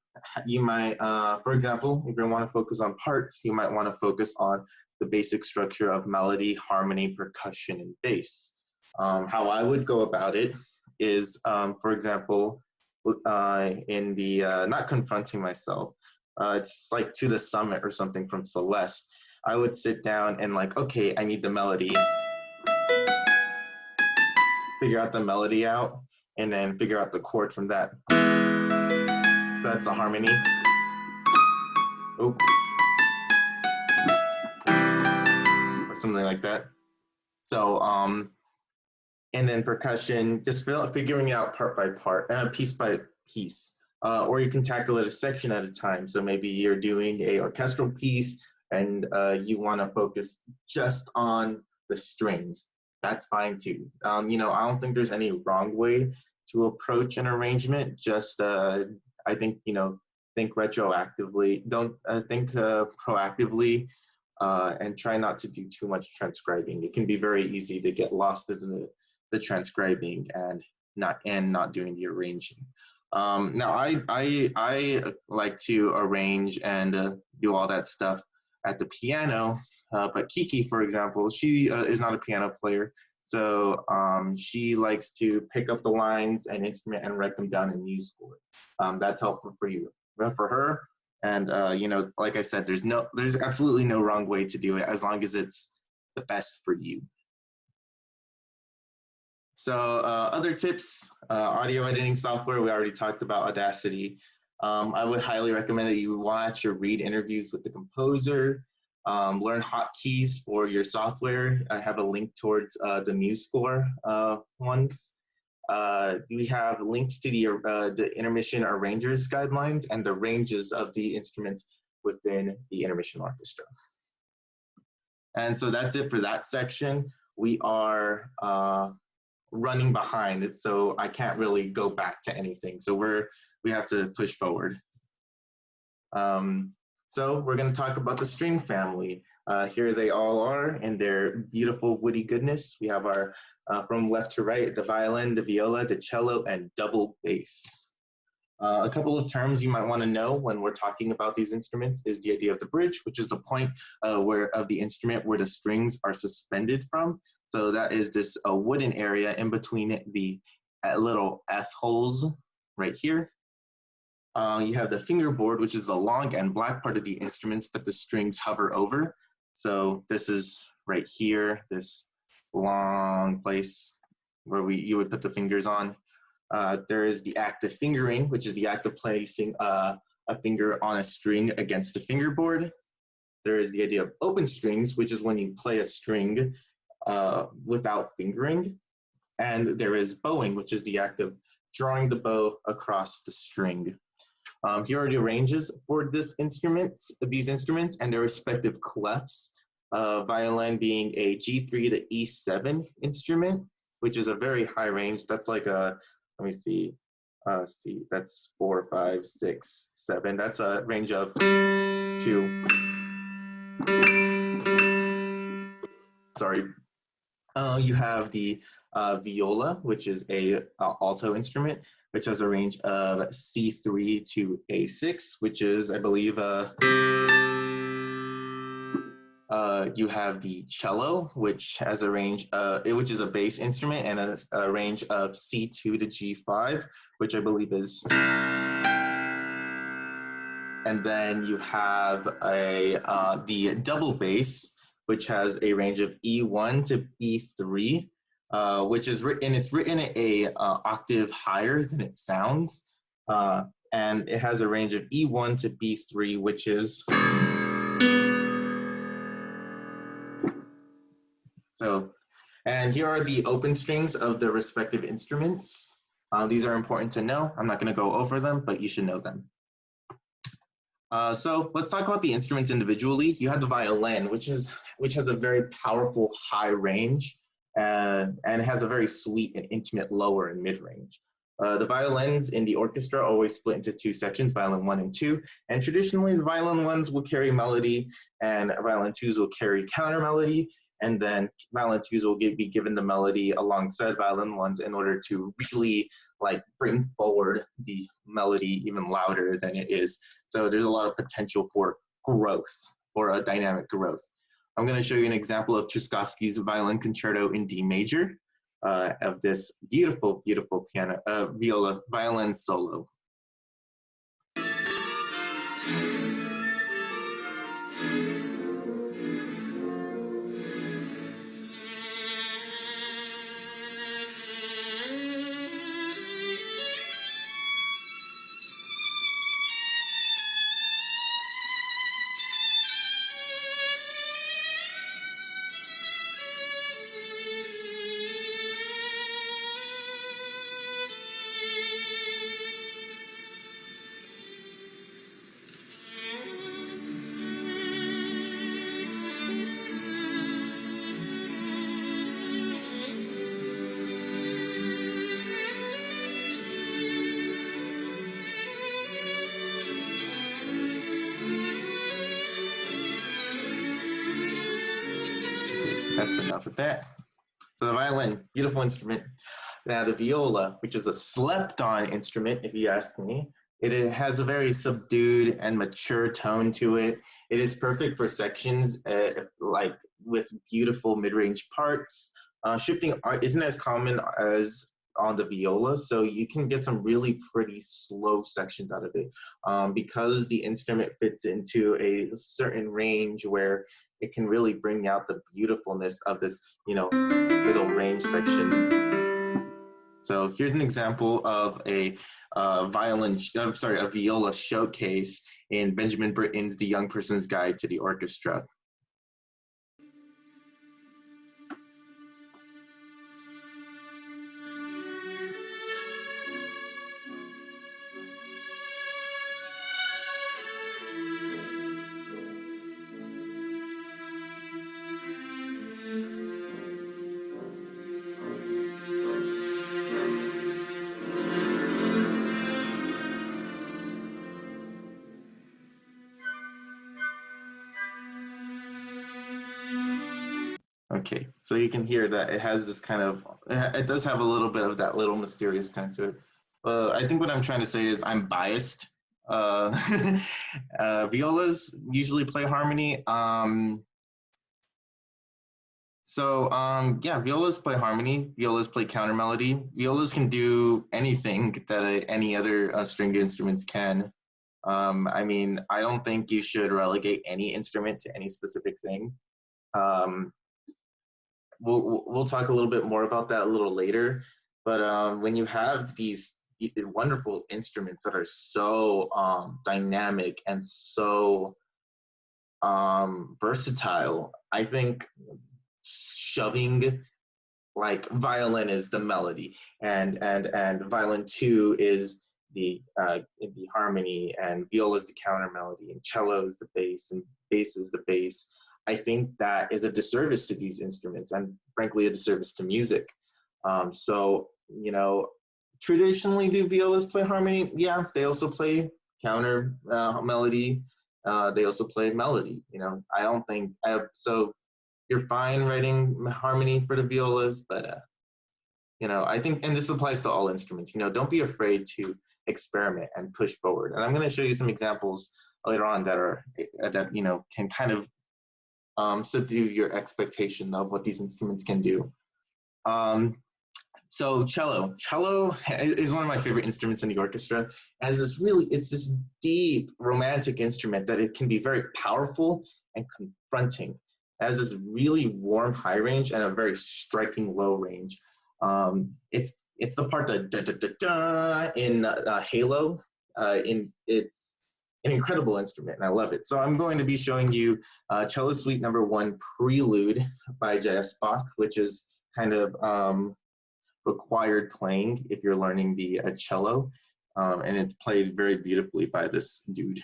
S1: for example, if you want to focus on parts, you might want to focus on the basic structure of melody, harmony, percussion, and bass. How I would go about it is, for example, in the Not Confronting Myself, it's like To the Summit or something from Celeste. I would sit down and like, okay, I need the melody. Figure out the melody out, and then figure out the chord from that. That's the harmony. Oop. Or something like that. So, and then percussion, just figuring it out part by part, piece by piece. Or you can tackle it a section at a time. So maybe you're doing a orchestral piece and you want to focus just on the strings. That's fine too. I don't think there's any wrong way to approach an arrangement. Just, I think, think retroactively. Don't think proactively, and try not to do too much transcribing. It can be very easy to get lost in the transcribing and not doing the arranging. Now, I like to arrange and do all that stuff at the piano, but Kiki, for example, she is not a piano player, so she likes to pick up the lines and instrument and write them down in music score. That's helpful for you, but for her. And you know, like I said, there's absolutely no wrong way to do it as long as it's the best for you. So other tips, audio editing software, we already talked about Audacity. I would highly recommend that you watch or read interviews with the composer, learn hotkeys for your software. I have a link towards the MuseScore ones. We have links to the Intermission Arrangers Guidelines and the ranges of the instruments within the Intermission Orchestra. And so that's it for that section. We are running behind it, so I can't really go back to anything. So we have to push forward. So we're going to talk about the string family. Here they all are in their beautiful woody goodness. We have our from left to right, the violin, the viola, the cello, and double bass. A couple of terms you might want to know when we're talking about these instruments is the idea of the bridge, which is the point of the instrument where the strings are suspended from. So that is this wooden area in between the little F holes right here. You have the fingerboard, which is the long and black part of the instruments that the strings hover over. So this is right here, this long place where you would put the fingers on. There is the act of fingering, which is the act of placing a finger on a string against a fingerboard. There is the idea of open strings, which is when you play a string without fingering. And there is bowing, which is the act of drawing the bow across the string. Here are the ranges for these instruments and their respective clefs. Violin being a G3 to E7 instrument, which is a very high range. That's like a, let me see, that's 4, 5, 6, 7. That's a range of 2. Sorry. You have the viola, which is a alto instrument, which has a range of C3 to A6, which is, I believe, you have the cello, which has a range, which is a bass instrument, and a range of C2 to G5, which I believe is. And then you have the double bass, which has a range of E1 to E3, which is it's written a octave higher than it sounds, and it has a range of E1 to B3, which is. So, and here are the open strings of the respective instruments. These are important to know. I'm not going to go over them, but you should know them. So let's talk about the instruments individually. You have the violin, which has a very powerful high range, and it has a very sweet and intimate lower and mid range. The violins in the orchestra always split into 2 sections, violin 1 and 2, and traditionally the violin 1s will carry melody and violin 2s will carry counter melody, and then violin 2s will be given the melody alongside violin 1s in order to really like bring forward the melody even louder than it is. So there's a lot of potential for growth, for a dynamic growth. I'm going to show you an example of Tchaikovsky's Violin Concerto in D major of this beautiful, beautiful violin solo. That's enough of that. So the violin, beautiful instrument. Now the viola, which is a slept-on instrument, if you ask me, it has a very subdued and mature tone to it. It is perfect for sections like with beautiful mid-range parts. Shifting isn't as common as on the viola, so you can get some really pretty slow sections out of it because the instrument fits into a certain range where it can really bring out the beautifulness of this, middle range section. So here's an example of a a viola showcase in Benjamin Britten's The Young Person's Guide to the Orchestra. Okay, so you can hear that it has this kind of, it does have a little bit of that little mysterious tone to it. I think what I'm trying to say is I'm biased. Uh, violas usually play harmony. Yeah, violas play harmony. Violas play counter melody. Violas can do anything that any other stringed instruments can. I mean, I don't think you should relegate any instrument to any specific thing. Um, we'll talk a little bit more about that a little later. But when you have these wonderful instruments that are so dynamic and so versatile, I think shoving like violin is the melody, and violin two is the harmony, and viola is the counter melody, and cello is the bass, and bass is the bass. I think that is a disservice to these instruments, and frankly, a disservice to music. So, traditionally, do violas play harmony? Yeah, they also play counter melody. They also play melody. I don't think so. You're fine writing harmony for the violas, but I think, and this applies to all instruments. Don't be afraid to experiment and push forward. And I'm going to show you some examples later on that can kind of subdue your expectation of what these instruments can do. So cello is one of my favorite instruments in the orchestra. It's this deep romantic instrument that it can be very powerful and confronting. It has this really warm high range and a very striking low range. It's the part that da da da da in Halo. It's an incredible instrument, and I love it. So I'm going to be showing you Cello Suite Number 1 Prelude by J.S. Bach, which is kind of required playing if you're learning the cello, and it's played very beautifully by this dude.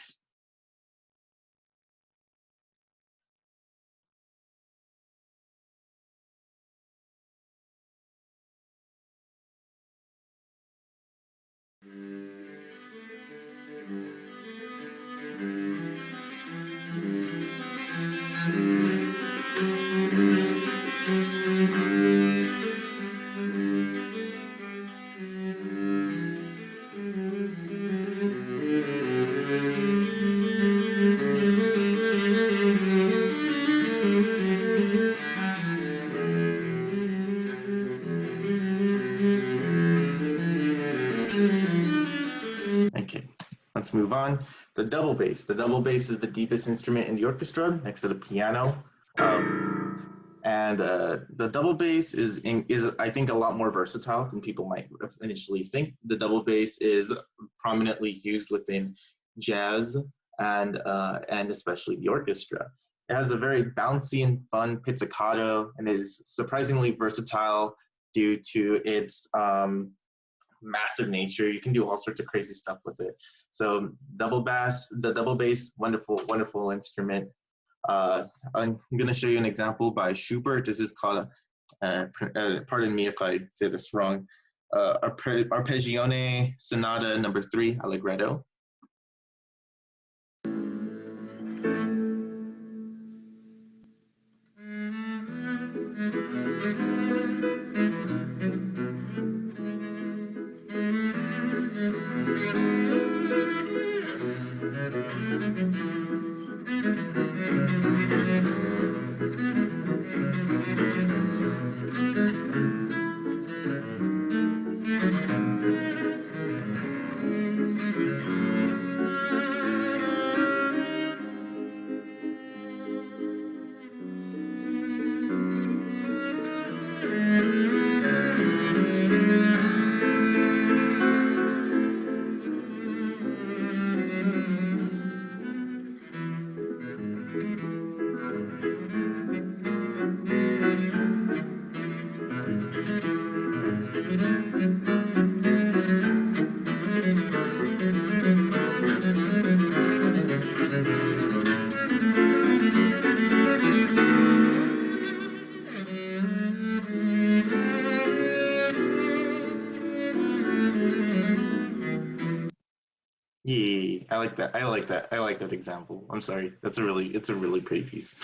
S1: Okay, let's move on. The double bass. The double bass is the deepest instrument in the orchestra next to the piano. And the double bass is I think a lot more versatile than people might initially think. The double bass is prominently used within jazz and especially the orchestra. It has a very bouncy and fun pizzicato and is surprisingly versatile due to its massive nature. You can do all sorts of crazy stuff with it. So the double bass, wonderful, wonderful instrument. I'm going to show you an example by Schubert. This is called, pardon me if I say this wrong, Arpeggione Sonata Number 3, Allegretto. Yeah, I like that. I like that. I like that example. I'm sorry. It's a really pretty piece.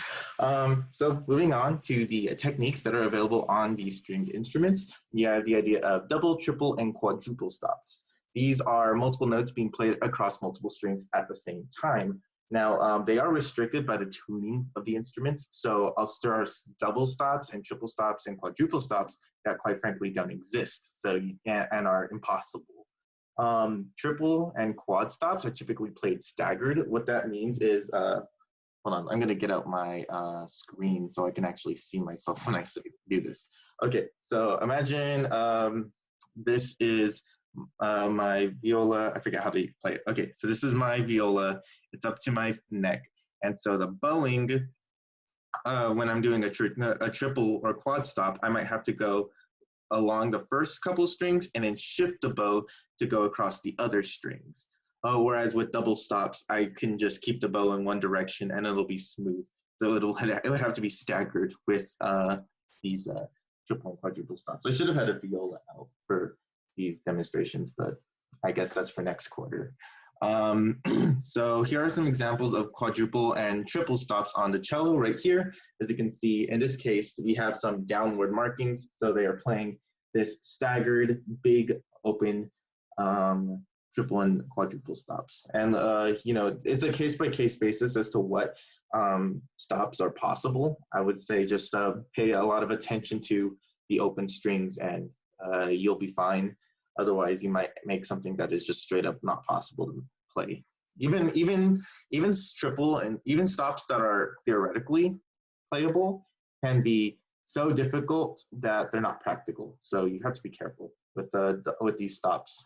S1: So moving on to the techniques that are available on these stringed instruments, you have the idea of double, triple, and quadruple stops. These are multiple notes being played across multiple strings at the same time. Now, they are restricted by the tuning of the instruments. So there are double stops and triple stops and quadruple stops that quite frankly don't exist. So you can't and are impossible. Triple and quad stops are typically played staggered. What that means is, hold on, I'm gonna get out my screen so I can actually see myself when I do this. Okay, so imagine this is my viola. I forget how to play it. Okay, so this is my viola. It's up to my neck. And so the bowing, when I'm doing a triple or quad stop, I might have to go along the first couple of strings and then shift the bow to go across the other strings. Whereas with double stops, I can just keep the bow in one direction and it'll be smooth. So it would have to be staggered with these triple and quadruple stops. I should have had a viola out for these demonstrations, but I guess that's for next quarter. So here are some examples of quadruple and triple stops on the cello right here. As you can see, in this case, we have some downward markings. So they are playing this staggered, big, open triple and quadruple stops. And, you know, it's a case-by-case basis as to what stops are possible. I would say just pay a lot of attention to the open strings and you'll be fine. Otherwise, you might make something that is just straight up not possible to play. Even triple and even stops that are theoretically playable can be so difficult that they're not practical. So you have to be careful with these stops.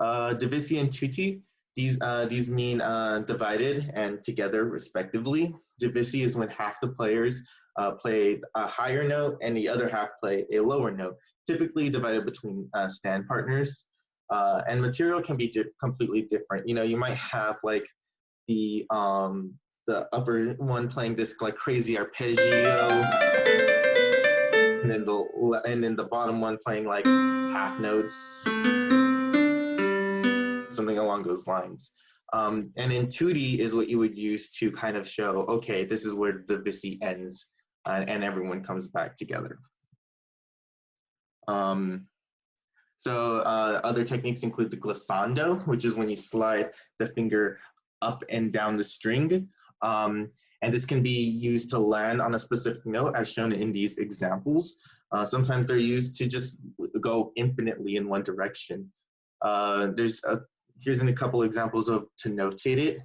S1: Divisi and tutti, these mean divided and together respectively. Divisi is when half the players play a higher note and the other half play a lower note, typically divided between stand partners. And material can be completely different. You know, you might have like the upper one playing this like crazy arpeggio, and then the bottom one playing like half notes, something along those lines. And in tutti is what you would use to kind of show, okay, this is where the Divisi ends, and everyone comes back together. Other techniques include the glissando, which is when you slide the finger up and down the string. And this can be used to land on a specific note as shown in these examples. Sometimes they're used to just go infinitely in one direction. Here's a couple examples of to notate it.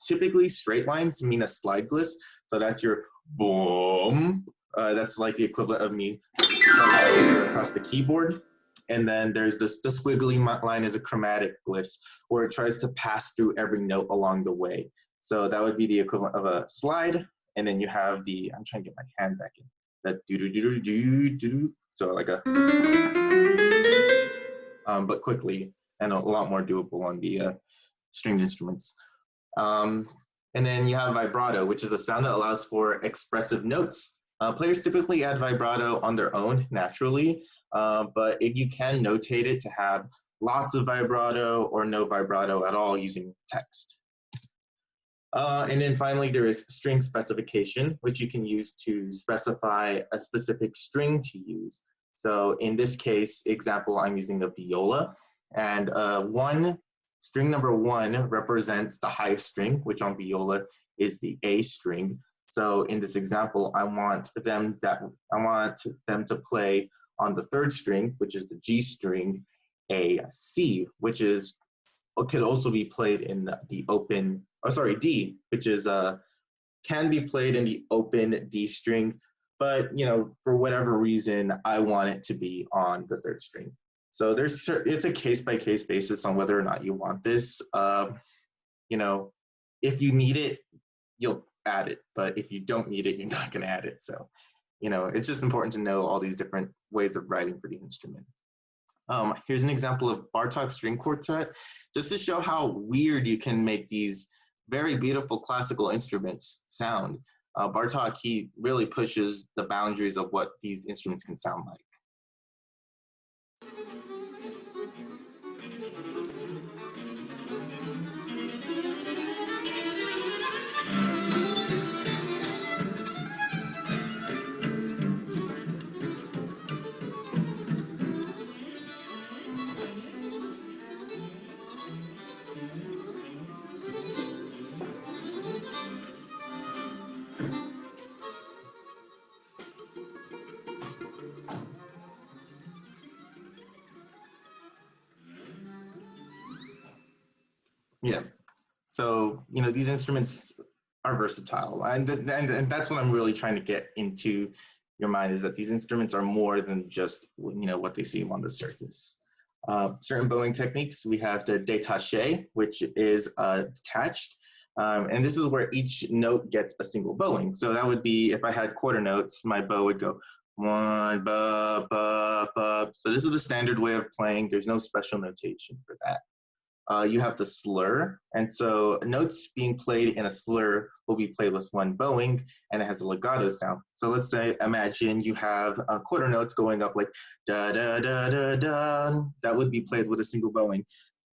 S1: Typically straight lines mean a slide gliss. So that's your boom. That's like the equivalent of me across the keyboard. And then there's the squiggly line is a chromatic gliss, where it tries to pass through every note along the way. So that would be the equivalent of a slide. And then you have the, I'm trying to get my hand back in, that do-do-do-do-do-do. So like a, but quickly and a lot more doable on the stringed instruments. And then you have vibrato, which is a sound that allows for expressive notes. Players typically add vibrato on their own naturally, but you can notate it to have lots of vibrato or no vibrato at all using text. And then finally, there is string specification, which you can use to specify a specific string to use. So in this case, example, I'm using the viola. And string number 1 represents the highest string, which on viola is the A string. So in this example, I want them to play on the 3rd string, which is the G string, a C, which could also be played in the open, D, which is can be played in the open D string, but for whatever reason, I want it to be on the 3rd string. So it's a case-by-case basis on whether or not you want this. If you need it, you'll add it, but if you don't need it, you're not going to add it. So, it's just important to know all these different ways of writing for the instrument. Here's an example of Bartók string quartet, just to show how weird you can make these very beautiful classical instruments sound. Bartók, he really pushes the boundaries of what these instruments can sound like. Yeah, so these instruments are versatile, and that's what I'm really trying to get into your mind, is that these instruments are more than just what they seem on the surface. Certain bowing techniques, we have the détaché, which is detached, and this is where each note gets a single bowing. So that would be, if I had quarter notes, my bow would go 1 ba ba ba. So this is the standard way of playing. There's no special notation for that. You have the slur, and so notes being played in a slur will be played with 1 bowing, and it has a legato sound. So let's say, imagine you have quarter notes going up like da da da da da. That would be played with a single bowing,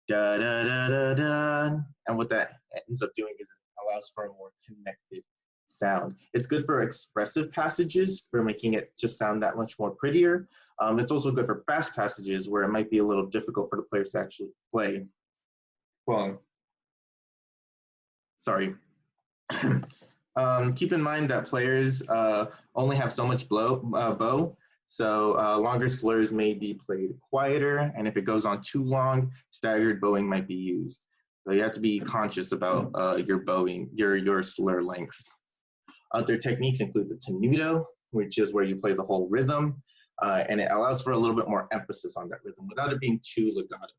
S1: da da da da da. And what that ends up doing is it allows for a more connected sound. It's good for expressive passages, for making it just sound that much more prettier. It's also good for fast passages where it might be a little difficult for the players to actually play. Well, sorry. Keep in mind that players only have so much bow, so longer slurs may be played quieter, and if it goes on too long, staggered bowing might be used. So you have to be conscious about your bowing, your slur lengths. Other techniques include the tenuto, which is where you play the whole rhythm, and it allows for a little bit more emphasis on that rhythm without it being too legato.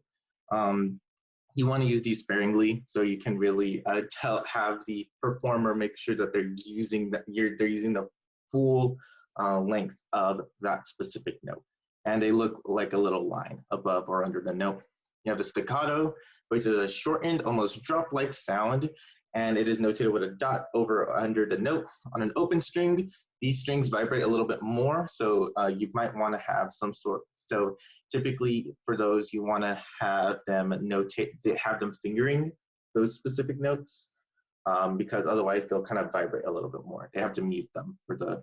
S1: You want to use these sparingly, so you can really have the performer make sure that they're using the full length of that specific note, and they look like a little line above or under the note. You have the staccato, which is a shortened, almost drop-like sound, and it is notated with a dot over or under the note. On an open string, these strings vibrate a little bit more, so you might want to have some sort. So typically for those, you want to have them fingering those specific notes, because otherwise they'll kind of vibrate a little bit more. They have to mute them for the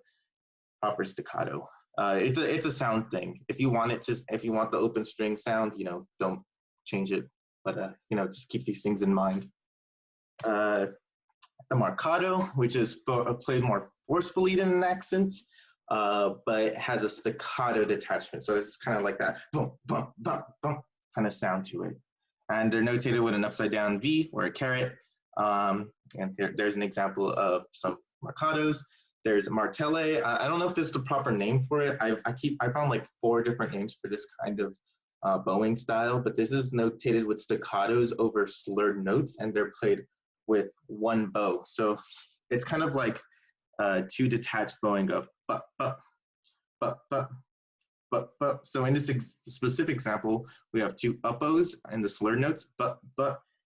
S1: proper staccato. It's a sound thing. If you want the open string sound, don't change it, but just keep these things in mind. The marcato, which is played more forcefully than an accent, but has a staccato detachment. So it's kind of like that boom, boom, boom, boom kind of sound to it. And they're notated with an upside down V or a caret. And there's an example of some marcatos. There's martelle. I don't know if this is the proper name for it. I found like 4 different names for this kind of bowing style, but this is notated with staccatos over slurred notes, and they're played with 1 bow. So it's kind of like 2 detached bowing of but. So in this specific example, we have 2 up-bows and the slurred notes, but,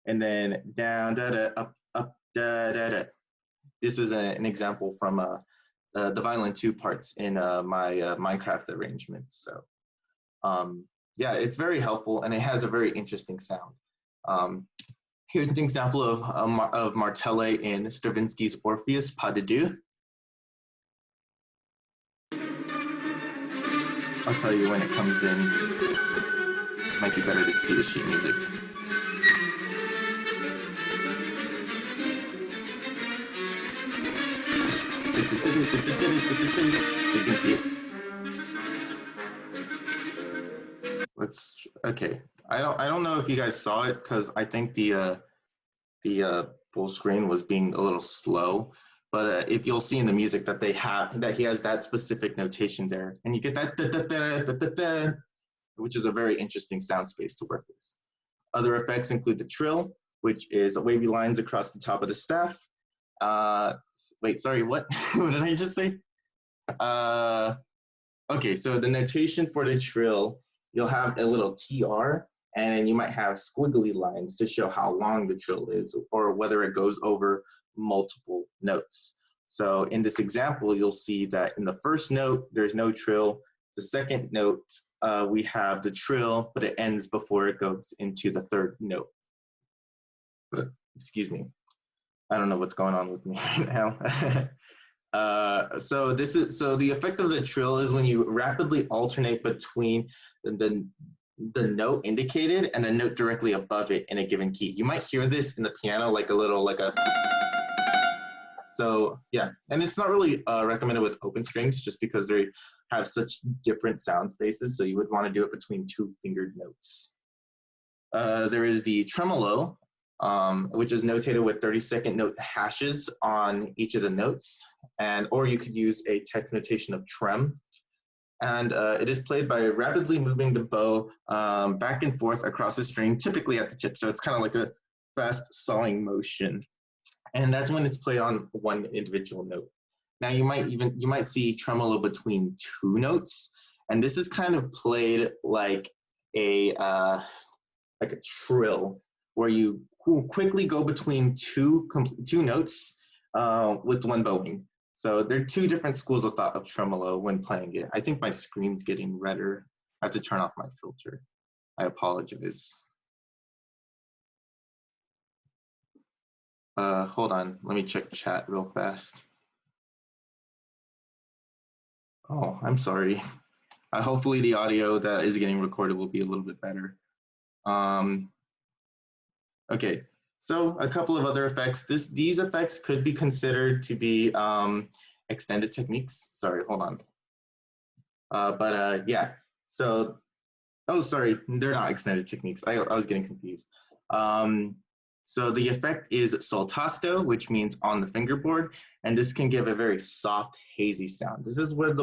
S1: and then down, da, da, up, da, da, da. This is an example from the violin 2 parts in my Minecraft arrangement. So yeah, it's very helpful, and it has a very interesting sound. Here's an example of martelle in Stravinsky's Orpheus, Pas de Deux. I'll tell you when it comes in. might be better to see the sheet music. So you can see it. Okay. I don't know if you guys saw it because I think the full screen was being a little slow. But if you'll see in the music that he has that specific notation there, and you get that which is a very interesting sound space to work with. Other effects include the trill, which is wavy lines across the top of the staff. Wait, sorry, what? What did I just say? Okay, so the notation for the trill, you'll have a little TR, and you might have squiggly lines to show how long the trill is or whether it goes over multiple notes. So in this example, you'll see that in the first note, there's no trill. The second note, we have the trill, but it ends before it goes into the third note. Excuse me. I don't know what's going on with me right now. So the effect of the trill is when you rapidly alternate between the note indicated and a note directly above it in a given key. You might hear this in the piano like a. So yeah, and it's not really recommended with open strings just because they have such different sound spaces. So you would want to do it between two fingered notes. There is the tremolo, which is notated with 30-second note hashes on each of the notes, or you could use a text notation of trem. And it is played by rapidly moving the bow back and forth across the string, typically at the tip. So it's kind of like a fast sawing motion. And that's when it's played on one individual note. Now you might see tremolo between two notes, and this is kind of played like a trill, where you quickly go between two notes with one bowing. So there are two different schools of thought of tremolo when playing it. I think my screen's getting redder. I have to turn off my filter. I apologize. Hold on, let me check chat real fast. Oh, I'm sorry. Hopefully the audio that is getting recorded will be a little bit better. Okay, so a couple of other effects. These effects could be considered to be extended techniques. Sorry, hold on. Yeah, so, oh, sorry, they're not extended techniques. I was getting confused. So the effect is soltasto, which means on the fingerboard, and this can give a very soft, hazy sound. This is where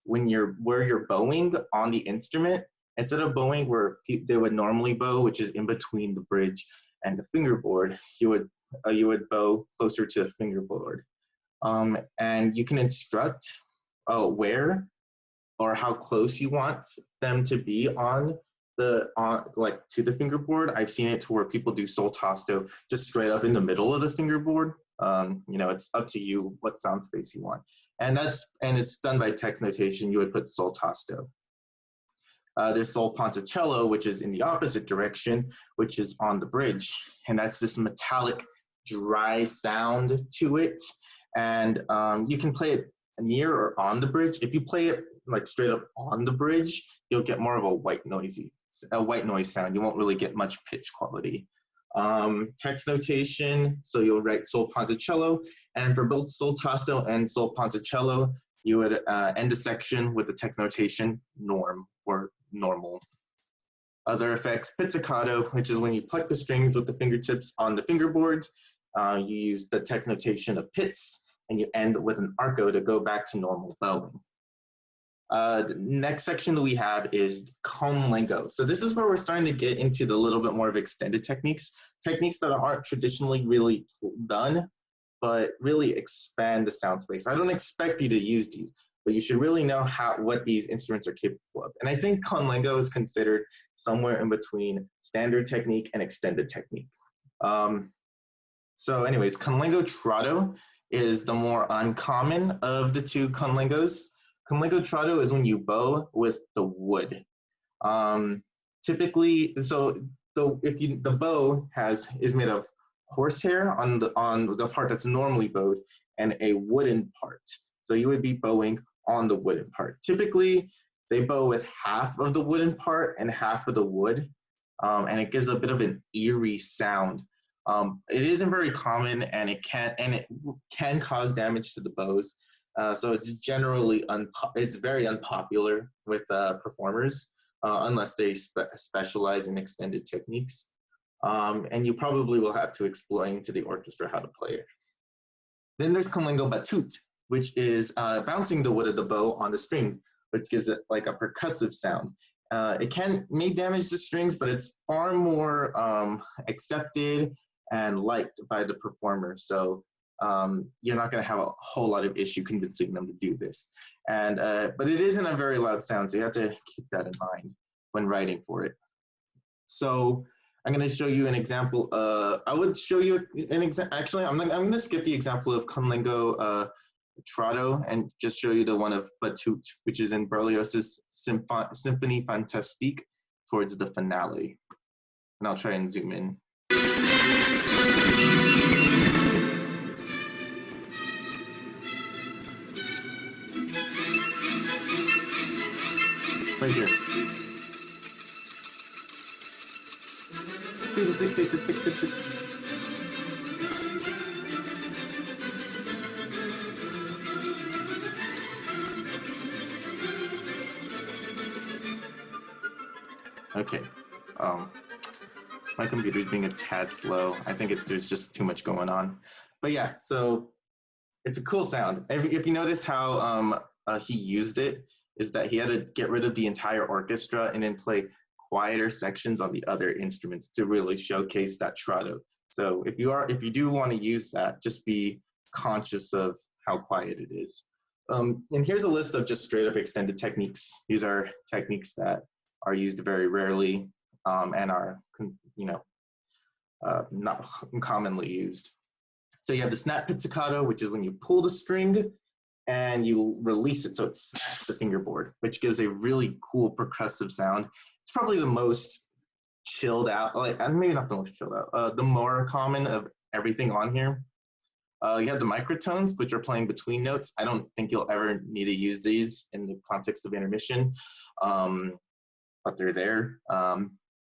S1: you're bowing on the instrument, instead of bowing where they would normally bow, which is in between the bridge and the fingerboard, you would bow closer to the fingerboard. And you can instruct where or how close you want them to be to the fingerboard. I've seen it to where people do soltasto just straight up in the middle of the fingerboard. It's up to you what sound space you want. And it's done by text notation. You would put soltasto. There's sol ponticello, which is in the opposite direction, which is on the bridge. And that's this metallic, dry sound to it. And you can play it near or on the bridge. If you play it like straight up on the bridge, you'll get more of a white noise sound. You won't really get much pitch quality. Text notation, so you'll write sol ponticello, and for both soltasto and sol ponticello, you would end the section with the text notation norm or normal. Other effects, pizzicato, which is when you pluck the strings with the fingertips on the fingerboard. You use the text notation of pizz, and you end with an arco to go back to normal bowing. The next section that we have is conlengo. So this is where we're starting to get into the little bit more of extended techniques that aren't traditionally really done, but really expand the sound space. I don't expect you to use these, but you should really know what these instruments are capable of. And I think conlengo is considered somewhere in between standard technique and extended technique. So anyways, conlengo trotto is the more uncommon of the two conlengos. Conlengo trotto is when you bow with the wood. Typically, so the bow is made of horsehair on the part that's normally bowed and a wooden part. So you would be bowing on the wooden part. Typically, They bow with half of the wooden part and half of the wood, and it gives a bit of an eerie sound. It isn't very common, and it can cause damage to the bows. So it's generally it's very unpopular with performers unless they specialize in extended techniques. And you probably will have to explain to the orchestra how to play it. Then there's Conlingo Batut, which is bouncing the wood of the bow on the string, which gives it like a percussive sound. It may damage the strings, but it's far more accepted and liked by the performer. So you're not going to have a whole lot of issue convincing them to do this. And but it isn't a very loud sound, so you have to keep that in mind when writing for it. So I'm going to show you an example. I would show you an example. Actually, I'm going to skip the example of Conlingo Trotto and just show you the one of Batut, which is in Berlioz's Symphonie Fantastique towards the finale. And I'll try and zoom in. Right here. Okay. My computer's being a tad slow. I think there's just too much going on. But yeah, so it's a cool sound. If you notice how he used it, is that he had to get rid of the entire orchestra and then play quieter sections on the other instruments to really showcase that trotto. So if you do want to use that, just be conscious of how quiet it is. And here's a list of just straight up extended techniques. These are techniques that are used very rarely and are, not commonly used. So you have the snap pizzicato, which is when you pull the string and you release it so it smacks the fingerboard, which gives a really cool percussive sound. It's probably the most chilled out, maybe not the most chilled out, the more common of everything on here. You have the microtones, which are playing between notes. I don't think you'll ever need to use these in the context of intermission, but they're there.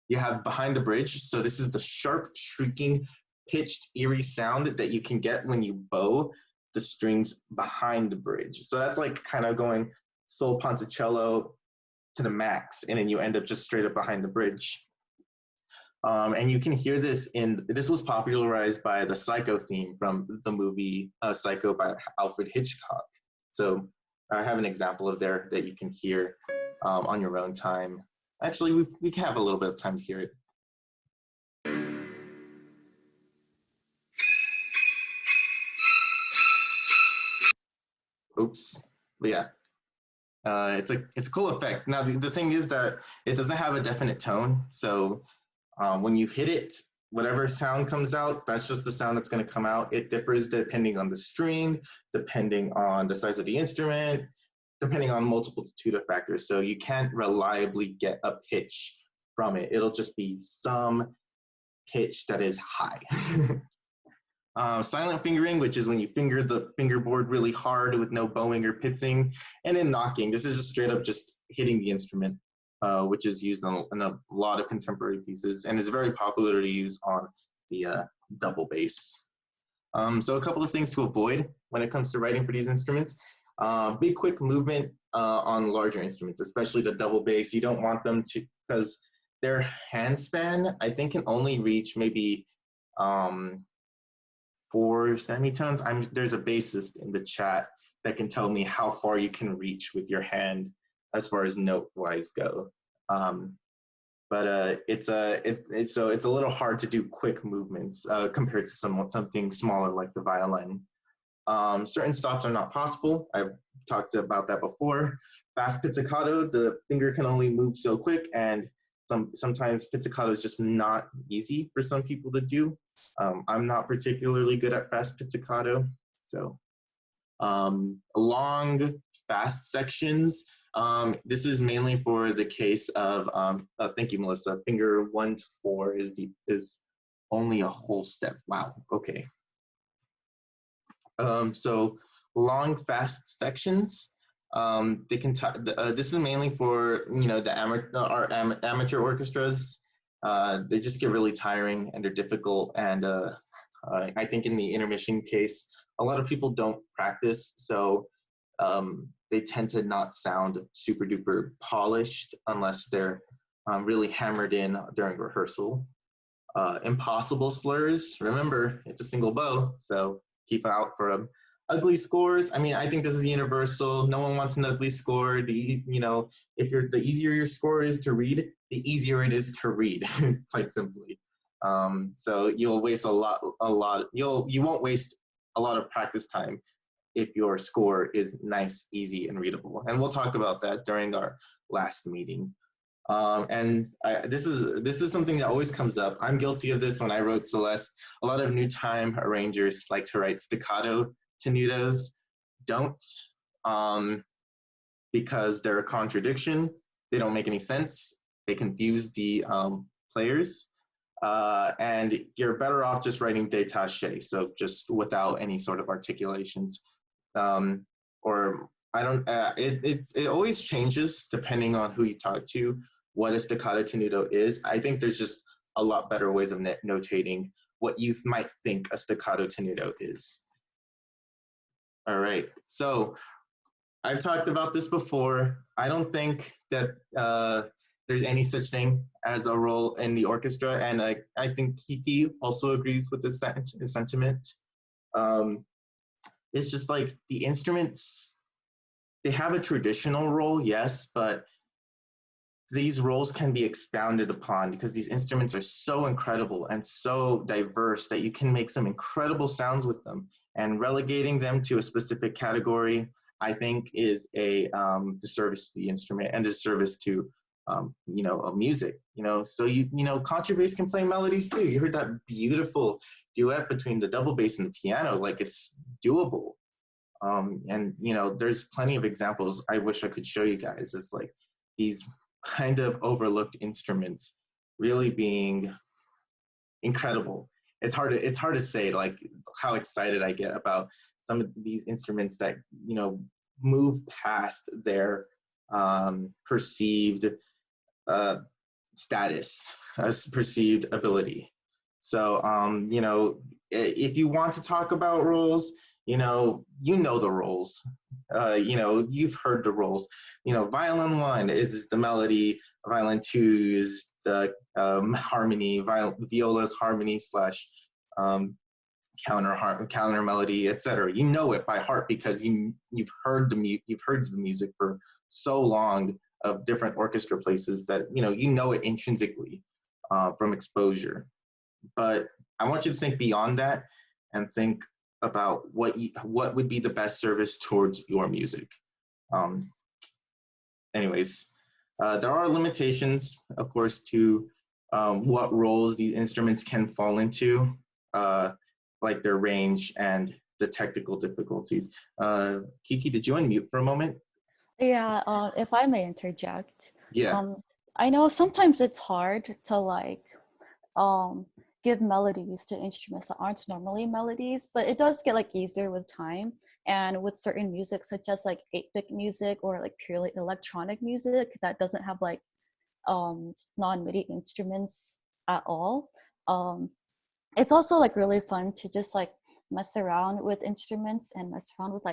S1: You have behind the bridge. So this is the sharp, shrieking, pitched, eerie sound that you can get when you bow the strings behind the bridge. So that's like kind of going sol ponticello to the max, and then you end up just straight up behind the bridge. And you can hear this this was popularized by the Psycho theme from the movie Psycho by Alfred Hitchcock. So I have an example of there that you can hear on your own time. Actually, we can have a little bit of time to hear it. Oops, but yeah, it's a cool effect. Now the thing is that it doesn't have a definite tone, so when you hit it, whatever sound comes out, that's just the sound that's going to come out. It differs depending on the string, depending on the size of the instrument, depending on multitude of factors. So you can't reliably get a pitch from it. It'll just be some pitch that is high. Silent fingering, which is when you finger the fingerboard really hard with no bowing or pitzing, and then knocking. This is just straight up just hitting the instrument, which is used in a lot of contemporary pieces and is very popular to use on the double bass. So a couple of things to avoid when it comes to writing for these instruments. Big quick movement on larger instruments, especially the double bass. You don't want them to, because their hand span, I think, can only reach maybe 4 semitones. There's a bassist in the chat that can tell me how far you can reach with your hand as far as note-wise go. But it's a little hard to do quick movements compared to something smaller like the violin. Certain stops are not possible. I've talked about that before. Fast pizzicato, the finger can only move so quick, and sometimes pizzicato is just not easy for some people to do. I'm not particularly good at fast pizzicato, so long, fast sections. This is mainly for the case of, thank you, Melissa. Finger 1 to 4 is only a whole step. Wow. Okay. So long, fast sections. They can. This is mainly for the amateur orchestras. They just get really tiring and they're difficult. And I think in the intermission case, a lot of people don't practice, so they tend to not sound super duper polished unless they're really hammered in during rehearsal. Impossible slurs. Remember, it's a single bow, so keep out for them. Ugly scores. I mean, I think this is universal. No one wants an ugly score. The easier your score is to read, the easier it is to read, quite simply. So you'll waste you won't waste a lot of practice time if your score is nice, easy, and readable. And we'll talk about that during our last meeting. This is something that always comes up. I'm guilty of this when I wrote Celeste. A lot of new time arrangers like to write staccato tenutos. Don't, because they're a contradiction. They don't make any sense. They confuse the players. And you're better off just writing détaché, so just without any sort of articulations. Or I don't, it always changes depending on who you talk to, what a staccato tenuto is. I think there's just a lot better ways of notating what you might think a staccato tenuto is. All right, so I've talked about this before. I don't think that there's any such thing as a role in the orchestra, and I think Kiki also agrees with this sentiment. It's just like the instruments, they have a traditional role, yes, but these roles can be expounded upon because these instruments are so incredible and so diverse that you can make some incredible sounds with them. And relegating them to a specific category, I think, is a disservice to the instrument and disservice to music. So contrabass can play melodies too. You heard that beautiful duet between the double bass and the piano. Like, it's doable. And there's plenty of examples I wish I could show you guys. It's like these kind of overlooked instruments really being incredible. It's hard to say like how excited I get about some of these instruments that move past their perceived status, perceived ability. So if you want to talk about roles, you know the roles. You've heard the roles. Violin 1 is the melody, violin 2 is the harmony, viola's harmony slash counter melody, etc. You know it by heart because you've heard the music for so long of different orchestra places that you know it intrinsically from exposure. But I want you to think beyond that and think about what would be the best service towards your music. Anyways, there are limitations, of course, to what roles these instruments can fall into, like their range and the technical difficulties. Kiki, did you unmute for a moment?
S2: Yeah, if I may interject.
S1: Yeah.
S2: I know sometimes it's hard to give melodies to instruments that aren't normally melodies, but it does get easier with time. And with certain music, such as 8-bit music or purely electronic music that doesn't have non-MIDI instruments at all, it's also really fun to just mess around with instruments and mess around with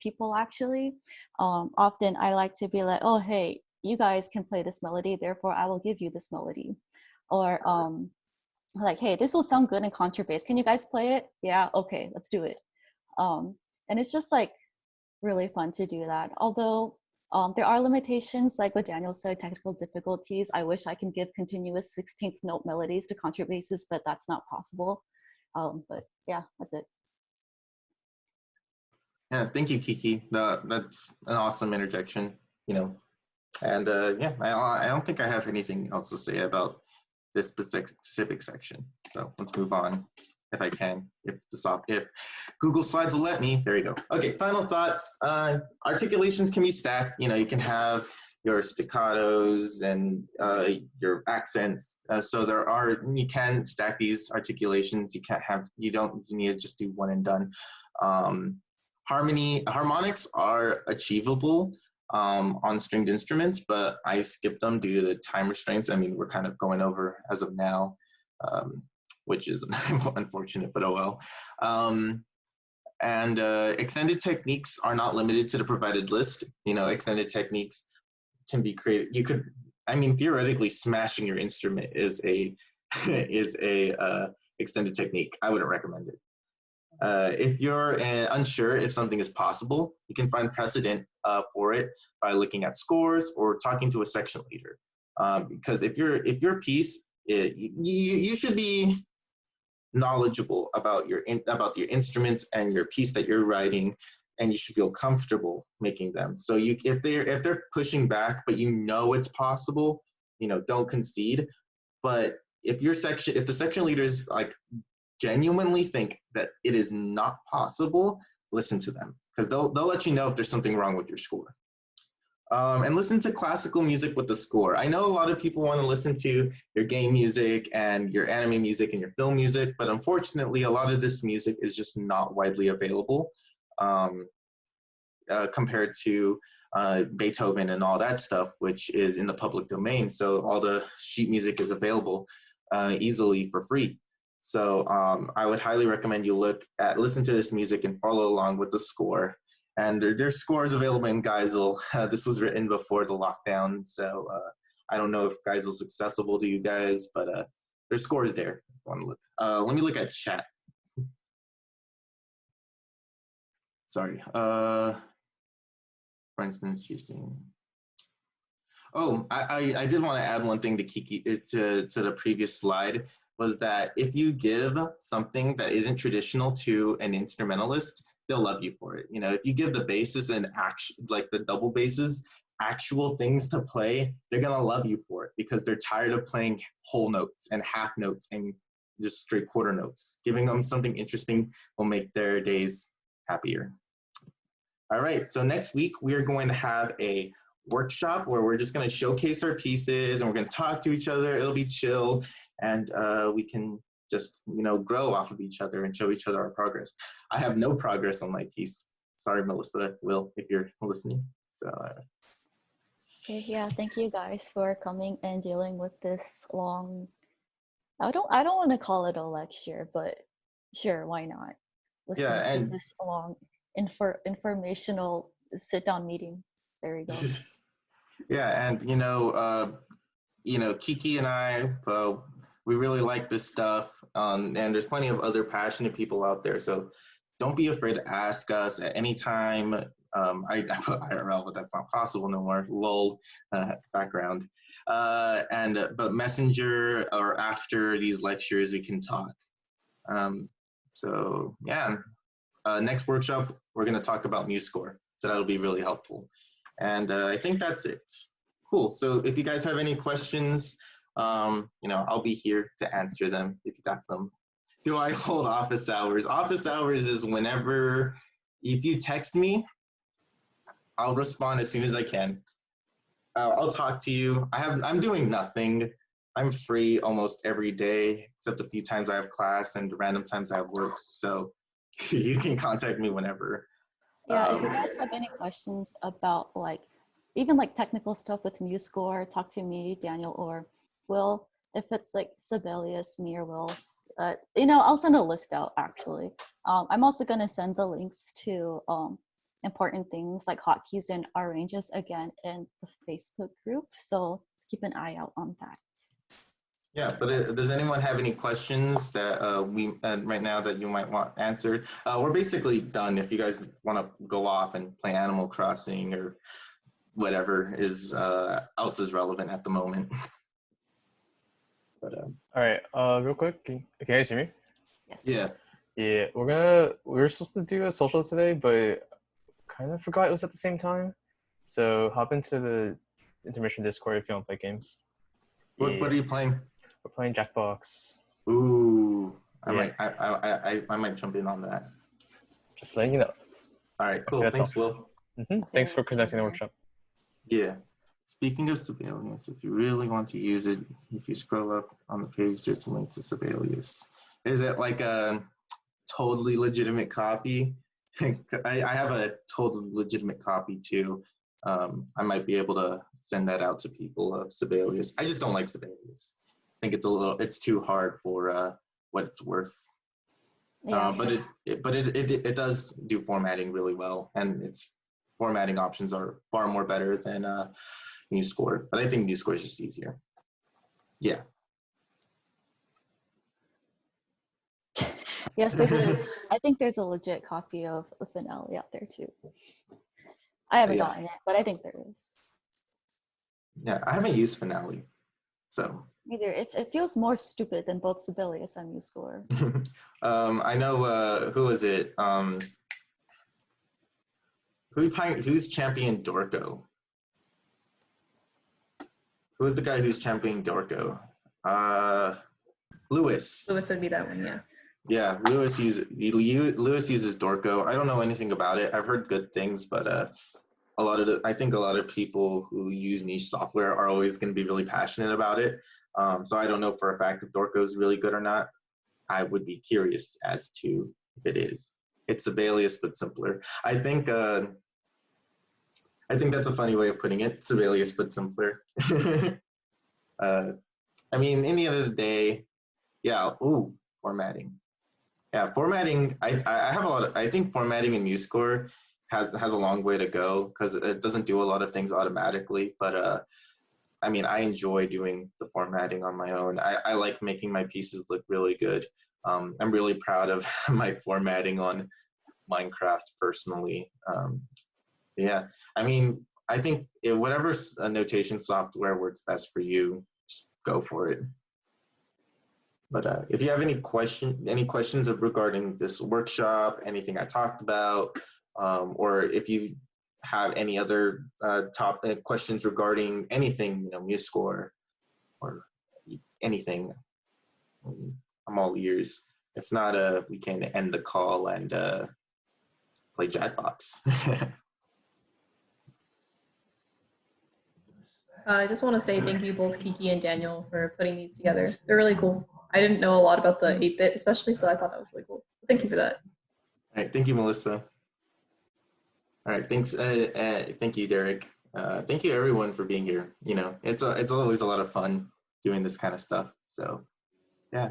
S2: people actually. Often I like to be like, oh, hey, you guys can play this melody, therefore I will give you this melody. Or hey, this will sound good in contrabass. Can you guys play it? Yeah, okay, let's do it. And it's just really fun to do that. Although there are limitations, like what Daniel said, technical difficulties. I wish I can give continuous 16th note melodies to contrabasses, but that's not possible. But yeah, that's it.
S1: Yeah, thank you, Kiki. That's an awesome interjection, And yeah, I don't think I have anything else to say about this specific section. So let's move on, if I can, if Google Slides will let me. There you go. Okay, final thoughts. Articulations can be stacked. You can have your staccatos and your accents. So you can stack these articulations. You need to just do one and done. Harmonics are achievable. on stringed instruments, but I skipped them due to the time restraints. I mean, we're kind of going over as of now, which is unfortunate, but oh well. And extended techniques are not limited to the provided list. You know, extended techniques can be created. You could, I mean, theoretically, smashing your instrument is a extended technique. I wouldn't recommend it. If you're unsure if something is possible, you can find precedent for it by looking at scores or talking to a section leader. Because if your piece, you should be knowledgeable about your instruments and your piece that you're writing, and you should feel comfortable making them. So if they're pushing back, but you know it's possible, you know, don't concede. But if the section leaders like genuinely think that it is not possible, listen to them, because they'll let you know if there's something wrong with your score. And listen to classical music with the score. I know a lot of people want to listen to your game music and your anime music and your film music, but unfortunately, a lot of this music is just not widely available compared to Beethoven and all that stuff, which is in the public domain. So all the sheet music is available easily for free. So I would highly recommend you listen to this music and follow along with the score. And there's scores available in Geisel. This was written before the lockdown, so I don't know if Geisel's accessible to you guys, but there's scores there. If you want to look. Let me look at chat. Sorry. For instance, choosing. Oh, I did want to add one thing to Kiki to the previous slide, was that if you give something that isn't traditional to an instrumentalist, they'll love you for it. You know, if you give the basses and like the double basses, actual things to play, they're gonna love you for it, because they're tired of playing whole notes and half notes and just straight quarter notes. Giving them something interesting will make their days happier. All right, so next week we are going to have a workshop where we're just going to showcase our pieces and we're going to talk to each other. It'll be chill, and we can just, you know, grow off of each other and show each other our progress. I have no progress on my piece. Sorry, Melissa, Will, if you're listening. So.
S2: Okay, yeah, thank you guys for coming and dealing with this long. I don't want to call it a lecture, but sure, why not? Listening to this long informational sit-down meeting. There we go.
S1: Yeah, and you know, Kiki and I, we really like this stuff, and there's plenty of other passionate people out there. So don't be afraid to ask us at any time. I put IRL, but that's not possible no more. Lol, background. But Messenger or after these lectures, we can talk. So yeah, next workshop, we're going to talk about MuseScore. So that'll be really helpful. And I think that's it. Cool. So if you guys have any questions, you know, I'll be here to answer them if you got them. Do I hold office hours? Office hours is whenever, if you text me, I'll respond as soon as I can. I'll talk to you. I'm doing nothing. I'm free almost every day, except a few times I have class and random times I have work. So you can contact me whenever.
S2: Yeah, if you guys have any questions about even technical stuff with MuseScore, talk to me, Daniel, or Will. If it's like Sibelius, me, or Will, you know, I'll send a list out actually. I'm also gonna send the links to important things like hotkeys and arranges again in the Facebook group. So keep an eye out on that.
S1: Yeah, but does anyone have any questions that right now that you might want answered? We're basically done. If you guys want to go off and play Animal Crossing or whatever else is relevant at the moment. But
S3: all right, real quick, can you guys hear me?
S2: Yes.
S1: Yeah.
S3: Yeah, we were supposed to do a social today, but kind of forgot it was at the same time. So hop into the Intermission Discord if you want to play games.
S1: What are you playing?
S3: We're playing Jackbox.
S1: Ooh,
S3: Yeah.
S1: I might jump in on that.
S3: Just letting you know.
S1: All right, cool.
S3: Okay,
S1: Thanks,
S3: all.
S1: Will.
S3: Okay, thanks for conducting the workshop.
S1: Yeah. Speaking of Sibelius, if you really want to use it, if you scroll up on the page, there's a link to Sibelius. Is it like a totally legitimate copy? I have a totally legitimate copy too. I might be able to send that out to people of Sibelius. I just don't like Sibelius. I think it's too hard for what it's worth.
S2: Yeah.
S1: But it does do formatting really well, and its formatting options are far more better than MuseScore. But I think MuseScore is just easier. Yeah.
S2: Yes, I think there's a legit copy of the finale out there too. I haven't gotten it, but I think there is.
S1: Yeah, I haven't used Finale, so.
S2: Either it feels more stupid than both Sibelius and MuseScore.
S1: I know who is it? Who's championing Dorco? Who's the guy who's championing Dorco? Lewis.
S4: Lewis would be that one, yeah.
S1: Yeah, Lewis uses Dorco. I don't know anything about it. I've heard good things, but I think a lot of people who use niche software are always going to be really passionate about it. So I don't know for a fact if Dorco is really good or not. I would be curious as to if it is. It's Sibelius but simpler. I think that's a funny way of putting it. Sibelius but simpler. I mean, in the end of the day, yeah. Ooh, formatting. Yeah, formatting. I have a lot of. I think formatting in MuseScore has a long way to go because it doesn't do a lot of things automatically. But I mean, I enjoy doing the formatting on my own. I like making my pieces look really good. I'm really proud of my formatting on Minecraft personally. Yeah, I mean, I think whatever notation software works best for you, just go for it. But if you have any questions regarding this workshop, anything I talked about, or if you have any other questions regarding anything, MuseScore or anything, I'm all ears. If not, we can end the call and play Jackbox.
S4: I just want to say thank you both Kiki and Daniel for putting these together. They're really cool. I didn't know a lot about the 8-bit especially, so I thought that was really cool. Thank you for that.
S1: All right, thank you, Melissa. All right, thanks. Thank you, Derek. Thank you, everyone, for being here. It's always a lot of fun doing this kind of stuff. So, yeah.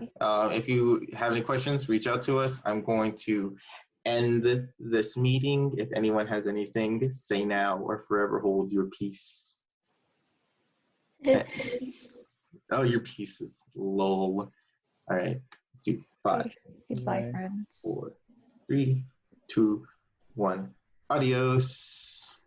S1: If you have any questions, reach out to us. I'm going to end this meeting. If anyone has anything, say now or forever hold your peace. Oh, your pieces. Lol. All right. Let's do 5.
S2: Goodbye, friends.
S1: 4, 3, 2, 1. Adios.